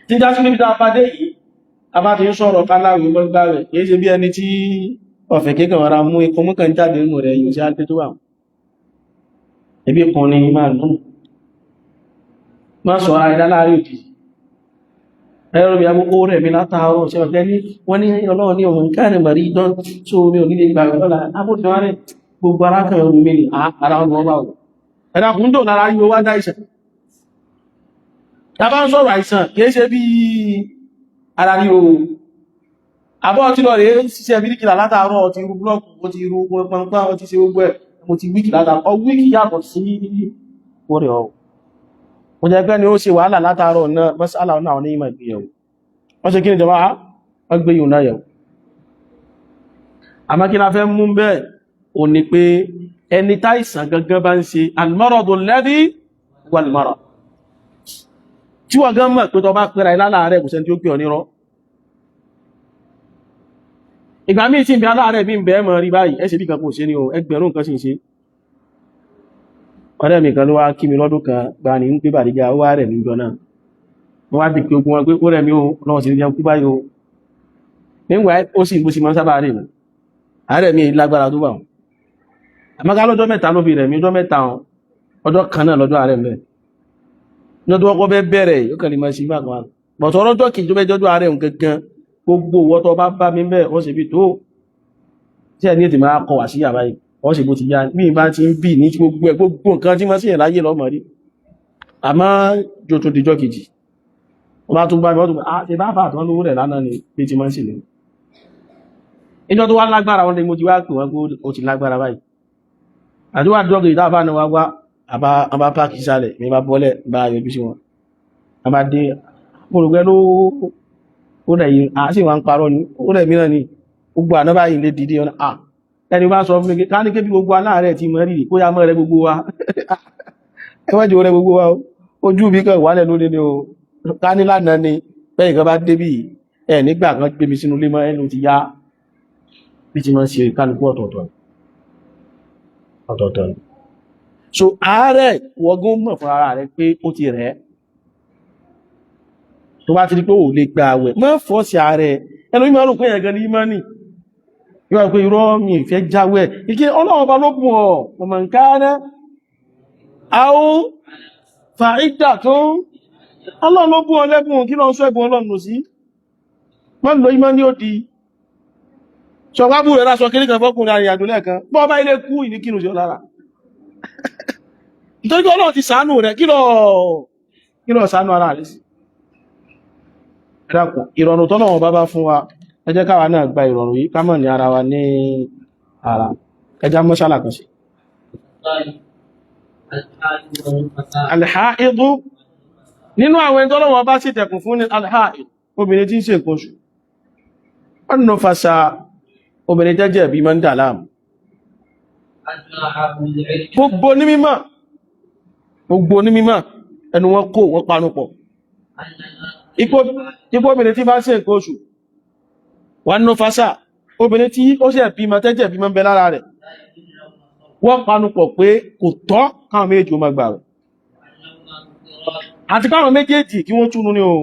tí já sí níbi tá a bá dé yìí a bá ti ń sọ̀rọ̀ káláwẹ̀ mọ́gbàwẹ̀ kìí ṣe bí ẹni tí ọ̀fẹ́ kéèkàn ara mú ikú mọ́kàn jáde nínú rẹ̀ yóò sí á tó wà ẹbí kan ní máa nù máa sọ àìdá láàrin òdì ẹ̀rọ bí agbókó rẹ̀ mi látàárọ̀ ṣe ọ̀fẹ́ ní wọ́n ní ọlọ́run ní ọmọ káàrin màrí ìdán tó omi ò nílé gbàgbé lọ́la abúdó rẹ̀ gbogbo arákùnrin ọdún mẹ́rin ara ọmọ ọba ò ẹ̀dà kún dò lára yíò wá dá ìṣẹ̀ tàbá ń sọ̀rọ̀ àìsàn kìí ṣe bí ara ní o àbọ̀ tí lọ rẹ̀ ṣiṣẹ́ bíríkìlà látàárọ̀ ti rú blọ́ọ̀kù ó ti rú pọnpọ́n ó ti ṣe gbogbo ẹ̀ mo ti wíkì látàárọ̀ wíkì yàtọ̀ sí orí ọ̀ mo jẹ́ pé ni ó ṣe wàhálà látàárọ̀ náà mọ́sálà náà ní ìmọ̀ ìgbìyànwó wọ́n ṣe kí ní jọba wọ́n gbé yìí náà yẹ̀wò àmọ́ kí la fẹ́ mú bẹ́ẹ̀ ò ní pé ẹni táìsàn gangan bá ń ṣe al-maradu alladhi wal marad tí wọ́n gan mọ̀ pé tọ bá pẹ́ra ìlàláàrẹ̀ kò sẹ́ni tí ó pè ọ nírọ́ ìgbà míì tí ń bí aláàrẹ̀ bí ń bẹ̀ẹ́ mọ̀ rí báyìí ẹ́sẹ̀ bí kan kò ṣe ní o ẹgbẹ̀rún nǹkan sì ń ṣe ọ̀rẹ́ mi kan ló wá kí mi lọ́dún kan gba ní ń pé bàdíjá ó wá rẹ̀ níjọ náà wọ́n wá ti pé ogun wọn pé ó rẹ̀ mi ó lọ́wọ́ sí jẹun kú báyìí o nígbà ó sì bó sì máa ń sábà rẹ̀ mi àárẹ̀ mi lágbára tó bà wọn àmọ́ká lọ́jọ́ mẹ́ta ló fi rẹ̀ mi ọjọ́ mẹ́ta ọjọ́ kan náà lọ́jọ́ àárẹ̀ mẹ́ lọ́jọ́ ọkọ̀ bẹ́ bẹ̀rẹ̀ yóò kàn lè máa ṣe bá kan bọ̀tọ̀ ọlọ́jọ́ kìí tó bẹ́ jọ́jọ́ àárẹ̀ òun gangan gbogbo wọ́tọ̀ bá bá mi bẹ́ẹ̀ wọ́n sì bí tó tí ẹ̀ ní ètì máa kọ wà sí yàrá yìí wọ́n sì bó ti yá bí bá ti ń bì ní gbogbo nǹkan tí wọ́n sì yẹ̀ láyé lọ́mọ rí àmọ́ jò tó dijọ́ kejì wọ́n bá tún bá mi wọ́n tún bá ṣe bá fà tán lówó rẹ̀ lánàá ni bí ti máa ń sì lè ìjọ tó wá lágbára wọn ni mo ti wá pè wọ́n pé ó ti lágbára báyìí àdúrà dọ́gì ìdáfà náà wá wá àbá páàkì sálẹ̀ ní bá bọ́lẹ̀ bá yọjú sí wọn a bá dé olùgbẹ́ ló ó rẹ̀ yìí àásì wọn ń parọ́ ní ó rẹ̀ mìíràn ní gbogbo àná báyìí lè dìde ọ̀nà ẹni bá sọ fún mi ká ní kébí gbogbo aláàrẹ̀ ti mọ̀ rí kó yá mọ́ rẹ gbogbo wa ẹwọ́jọ́ rẹ gbogbo wa ojú bí kan wálẹ̀ lónìí ni o ká ní lánàá ni bẹ́ẹ̀ kan bá débì ẹ̀ nígbà kan gbé mi sínú ilé mọ́ ẹnu ti yá bí ti máa ń ṣe kálukú ọ̀tọ̀ọ̀tọ̀ ni so ààrẹ wọgún mọ̀ fún ara rẹ̀ pé ó ti rẹ̀ tó bá ti rí pé ò lè gba àwẹ̀ mọ́ fọ́ sí ààrẹ ẹnu ìmọ̀ rò pé ẹ̀gẹ́ ní ìmọ̀ ní yíwa pé irọ́ mi ìfẹ́ jáwẹ́ ìkí ọlọ́run bá ló bùn ọ̀ ọmọ nǹkan áó fàídà tó ọlọ́run ló bùn ọ lẹ́bùn kí lọ sọ ẹ̀bùn ọlọ́run lò sí wọ́n lọ ìmọ̀ ní ó di ṣọ̀gbábù rẹ̀ lásọ kéré kan fọ́kùnrin àrìnàjò lẹ́ẹ̀kan bọ́ bá ilé kú ìníkínú sí ọ lára nítorí pé ọlọ́run ti ṣàánú rẹ̀ kí lọ ṣàánú ara rẹ̀ sí ẹ̀dàkùn ìrọ̀rùn tọ́lọ́run bá fún wa ẹ jẹ́ káwa náà gba ìrọ̀rùn yìí ká mọ̀ ní ara wa ní ara ẹjá mọ́ṣálà kan sí alhaidu nínú àwọn ẹni tọ́lọ́run bá sì tẹ̀kùn fún ní alhaidu obìnrin tí ń ṣe nǹkan oṣù ọ̀nà fàṣà obìnrin jẹ́jẹ́ bí mọ́ ń dà láàmù gbogbo ní mímọ̀ ẹnu wọn kò wọ́n panupọ̀ ipò obìnrin tí bá ṣe nǹkan oṣù wọ́n ní fásá obìnrin tí ó ṣe bímọ tẹ́jẹ̀ bímọ ń bẹ lára rẹ̀ wọ́n panupọ̀ pé kò tọ́ káwọn méjì ó máa gbààwẹ̀ àti káwọn méjèèjì kí wọ́n túnú ní o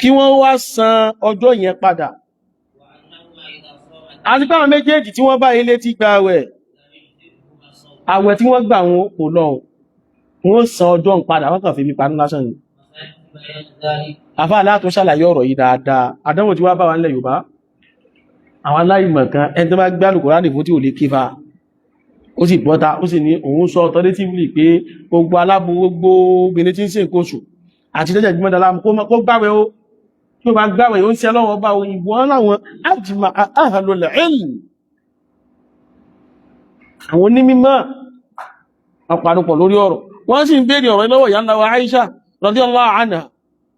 kí wọ́n wá san ọjọ́ yẹn padà àti káwọn méjèèjì tí wọ́n bá ilé tí gbààwẹ̀ àwẹ̀ tí wọ́n gbà wọn kò lọ wọ́n san ọjọ́ ń padà wọ́n kàn fi bí panú lásán ni àfá aláàtún ṣàlàyé ọ̀rọ̀ yìí dáadáa àdánwò tí wá bá wa nílẹ̀ Yorùbá àwọn aláìmọ̀ kan ẹni tó bá gbé Al-Kùránì fún tí ò lè kífà ó sì bọ́ta ó sì ní òun sọ authoritatively pé gbogbo alábo gbogbo obìnrin tí ń ṣe nǹkan oṣù àti tẹ́jẹ̀ gbọ́dọ̀ láàmú kó gbáwẹ̀ ó tí ó bá gbáwẹ̀ ó ń ṣe lọ́wọ́ bá òyìnbó láwọn ajma ahlul ilm àwọn onímọ̀ àpàrùpọ̀ lórí ọ̀rọ̀ wọ́n sì ń béèrè ọ̀rọ̀ lọ́wọ́ ìyá ńlá wa Aisha radiyallahu anha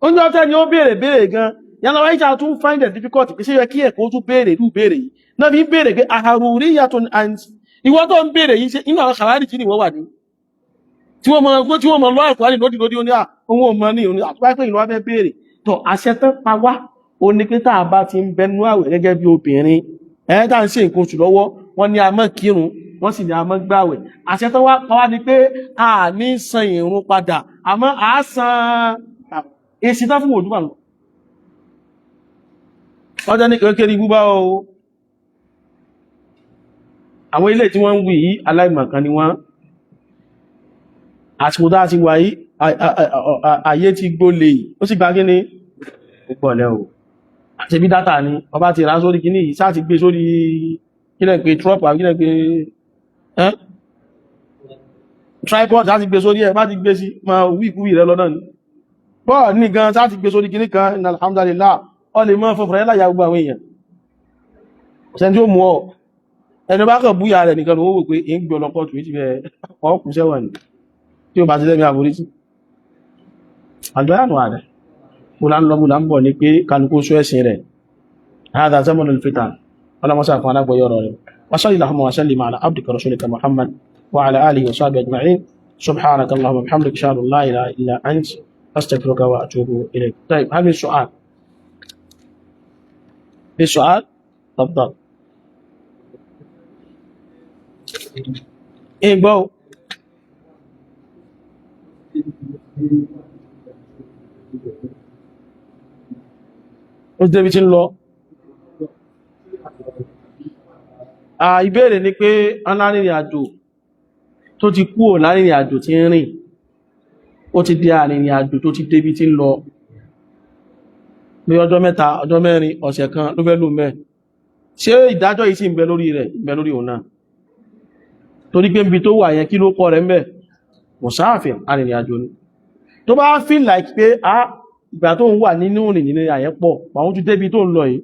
oúnjẹ ọ̀tẹ́ ni ó béèrè gan ìyá ńlá wa Aisha tún find it difficult pé ṣé yẹ kí ẹ̀kọ́ tún béèrè yìí náà fi ń béèrè pé aharuriyatun anti ìwọ tó ń béèrè yìí ṣe inú àwọn kàwárí tí nìwọ wà ní tí wọ́n mọ̀ lọ́ àkùnrin lódìlódì ó ní àwọn ọmọ ní òní àtúwá pé ìlú wá fẹ́ béèrè tó àṣẹ tán pa wá ó ní pé tá a bá ti ń bẹnu àwẹ̀ gẹ́gẹ́ bí obìnrin tá à ń ṣe nǹkan oṣù lọ́wọ́ wọ́n ní a máa kírun wọ́n sì ní a máa gbàwẹ̀ àṣẹ tán wá pa wá ni pé a ní san ìrun padà àmọ́ a san èsì tán fún òdúbà lọ ọjọ́ ní kékeré ibú bá o àwọn ilé tí wọ́n ń wí yìí aláìmọ̀kan ni wọ́n àsìkò tá ti wà yìí ayé ti gbólé ó sì gbá kí ní púpọ̀lẹ́ o àti bí dátà ni ọba ti rá sórí kí ní ìsá ti gbé sórí kílẹ̀ pé trump àbí kílẹ̀ pé tripod láti gbé sórí ẹ̀ bá ti gbé sí ma wíkúwì rẹ lọ́nà ni bọ́ọ̀ ní gan sá ti gbé sórí kíní kan alhamdulillah ọ lè mọ́ fọ́fọ́rẹ́ láyà gbogbo àwọn èèyàn ṣẹ́ni tí ó mú ọ ẹni bá kàn búyà rẹ̀ nìkan ló wò pé in gbọ́ lọ́pọ̀ tó ti bẹ̀ ọkù sẹ́wọ̀n tí ó bá ti lẹ́mí àforíjì àgbẹ́yànù ààrẹ múlá ń bọ̀ ní pé kálukú sọ ẹ̀sìn rẹ̀ هذا زمن الفتن ولا مساء فانا بيورو وصلى اللهم وسلم على عبدك ورسولك محمد وعلى اله وصحبه اجمعين سبحانك اللهم وبحمدك اشهد ان لا اله الا انت استغفرك واتوب اليك. طيب هل في سؤال؟ في سؤال؟ تفضل. ايه بو ó débi tí ń lọ ìbéèrè ni pé alárìnrìn àjò tó ti kúrò lárìnrìn àjò tí ń rìn ó ti di àrìnrìn àjò tó ti débi tí ń lọ ní ọjọ́ mẹ́ta ọjọ́ mẹ́rin ọ̀sẹ̀ kan ló fẹ́ lò mẹ́ ṣé ìdájọ́ yìí sì ń bẹ lórí rẹ̀ ń bẹ lórí òun náà torí pé níbi tó wà yẹn kí ló kọ́ rẹ̀ ń bẹ mùsáàfìn arìnrìn àjò ni tó bá feel like pé ìgbà tó ń wà nínú ìrìn àyẹ́pọ̀ àwọn tó débi tó ń lọ yìí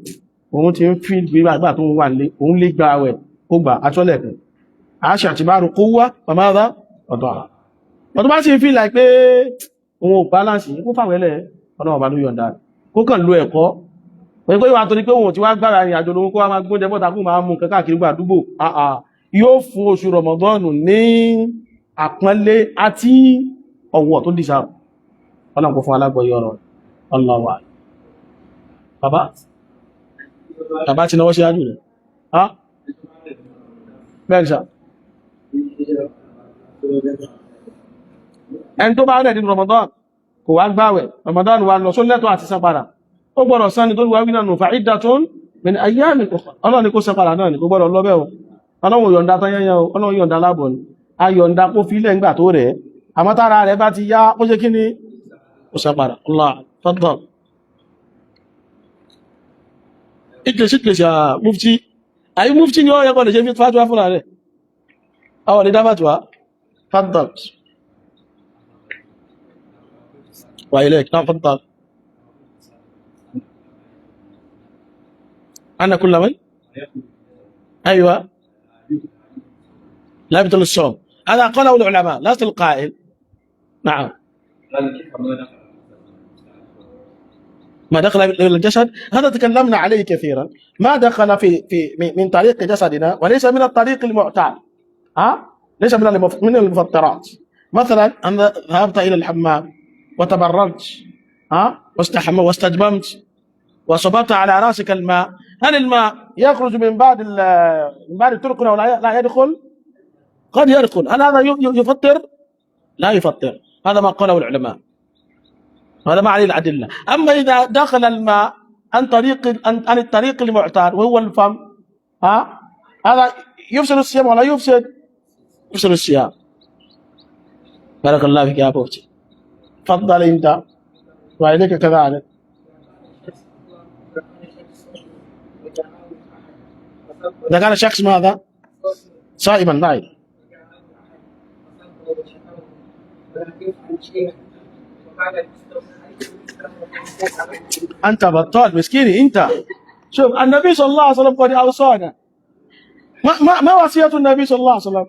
òun ti ń fi gbígbà tó ń wà nílé òun lè gba àwẹ̀ kó gbà aṣọ́lẹ̀kùn àṣà àti bárò kó wá pàmáàdá ọ̀dọ̀ àrà ọ̀tọ́ bá sì ń fi láì pé òun ò balance kó fàwẹ́lẹ̀ ọ̀nà ọ̀bá ló yọ̀ǹda kó kàn lo ẹ̀kọ́ pẹ̀lú pé wà tó ní pé òun ti wá gbára ìrìn àjò lóhun kó wá máa gbóúnjẹ bọ́ta kó máa mú nǹkan káàkiri gbà àdúgbò yóò fún oṣù rọmọdọ́nù ní àpọ́nlé àti ọ̀wọ̀ tó dìṣà ọlọ́run kó fún alágbọ̀yé ọ̀rọ̀ ọlọ́wà bàbá ti náwọ́ sí ájú rẹ̀ mẹ́rìnsà ẹni tó bá rẹ̀ nínú Ramadan kò wá gbáwẹ̀ Ramadan wà lọ sólẹ́tọ̀ àti san padà ó gbọ́dọ̀ san ni tó wà wínà nù fa'iddatun min ayyamin ukhar ọlọ́run ni kó san padà náà ni kó gbọ́dọ̀ lọ́bẹ̀ ọlọ́run yọ̀ǹda tán yẹnyẹn ọlọ́run yọ̀ǹda lábọ̀ ni a yọ̀ǹda kó fi ilẹ̀ ńgbà tó rẹ̀ àmọ́tára rẹ̀ bá ti yá ó ṣe kí ni ó san padà Allah tọ́tọ̀ English mufti ayi mufti ni ó yẹ kó lè ṣe fi fatuwa fúnra rẹ̀ àwọn lè dá fatuwa fadal wa ilayk náà fadal ana kulla man aywa لا يبطل الصوم هذا قاله العلماء لست القائل نعم ما دخل إلى الجسد هذا تكلمنا عليه كثيرا ما دخل في من طريق جسدنا وليس من الطريق المعتاد ليس من المفطرات مثلا أن ذهبت إلى الحمام وتبررت واستجممت وصببت على راسك الماء هل الماء يخرج من بعد الترقنا ولا لا يدخل قد يركض، هل هذا يفطر؟ لا يفطر، هذا ما قاله العلماء، هذا ما عليه الأدلة. أما إذا دخل الماء عن الطريق المعتاد وهو الفم، هذا يفسد الصيام ولا يفسد؟ يفسد الصيام. بارك الله فيك يا أبوتي. تفضل أنت وعليك كذلك. إذا كان شخص ماذا؟ صائما نعم. أنت بطال مسكيني أنت. شوف النبي صلى الله عليه وسلم قد أوصانا. ما وصية النبي صلى الله عليه وسلم؟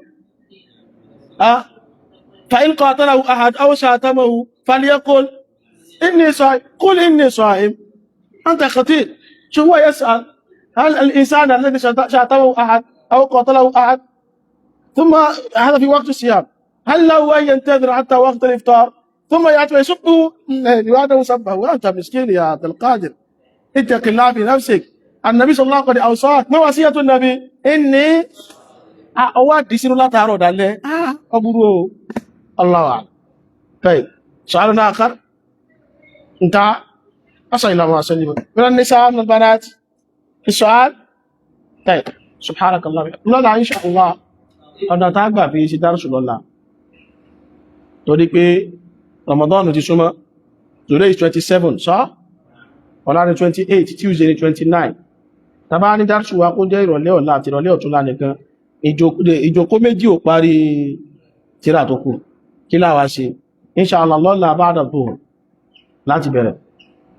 فإن قاتله أحد أو شاتمه فليقل إني صائم، قل إني صائم. أنت خطير. شو هو يسأل هل الإنسان الذي شاتمه أحد أو قاتله أحد ثم هذا في وقت الصيام هل له أن ينتظر حتى وقت الإفطار ثم يأتي ويسبه لأنه سبه؟ وأنت مسكين يا عبد القادر، اتق الله في نفسك. النبي صلى الله عليه وسلم قد أوصاك. ما وصية النبي؟ إني أود يصير الله تعالى عليه أبوه. الله أعلم. طيب سؤال آخر انتهى. أصل الله وسلم من النساء من البنات في السؤال. طيب سبحانك الله لا إن شاء الله ọ̀nà tá a gbà fi ṣe dárúṣù lọ́la torí pé Ramadan ti súnmọ́. Today is 27 sọ ọ̀la ni 28, Tuesday ni 29. tàbá ní dárúṣù wa kó jẹ́ ìrọ̀lẹ́ ọ̀la àti ìrọ̀lẹ́ ọ̀túnla nìkan, ìjókòó méjì ò parí tírà tó kù. Kí láwa ṣe inshallah lọ́la ba'da dhuhr láti bẹ̀rẹ̀.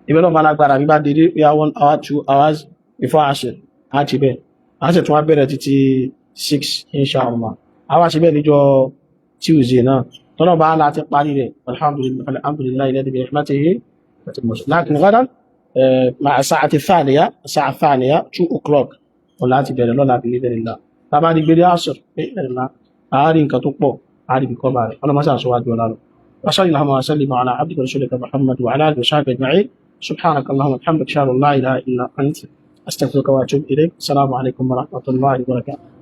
ibẹ̀ náà bá lágbára bí bá dédé pé 1 hour 2 hours before Asr àti bẹ́ẹ̀ àṣẹ tún wá bẹ̀rẹ̀ títí 6 inshallah. àwa ṣe bẹ́ẹ̀ níjọ́ Tuesday náà tọ́nà bá láti parí rẹ̀ alhamdulillah alladhi bi rahmatihi lakin ghadan ma'a sa'ati thaniya 2 o'clock wọ́n láti bẹ̀rẹ̀ lọ́la bí idhnillah. tàbá ní gbére Asr pé ìrìnlá àárín nǹkan tó pọ̀ àárín kọ́ bá rẹ̀ ọlọ́mọsá àṣọwájú ọlá lọ. wa sallallahu wa sallim ala abdika rasulika Muhammad wa ala alihi wa sahbihi ajma'in. subhanaka allahumma wa bihamdika ashhadu an la ilaha illa anta astaghfiruka wa atubu ilayk. assalamu alaikum wa rahmatullahi wa barakatuh.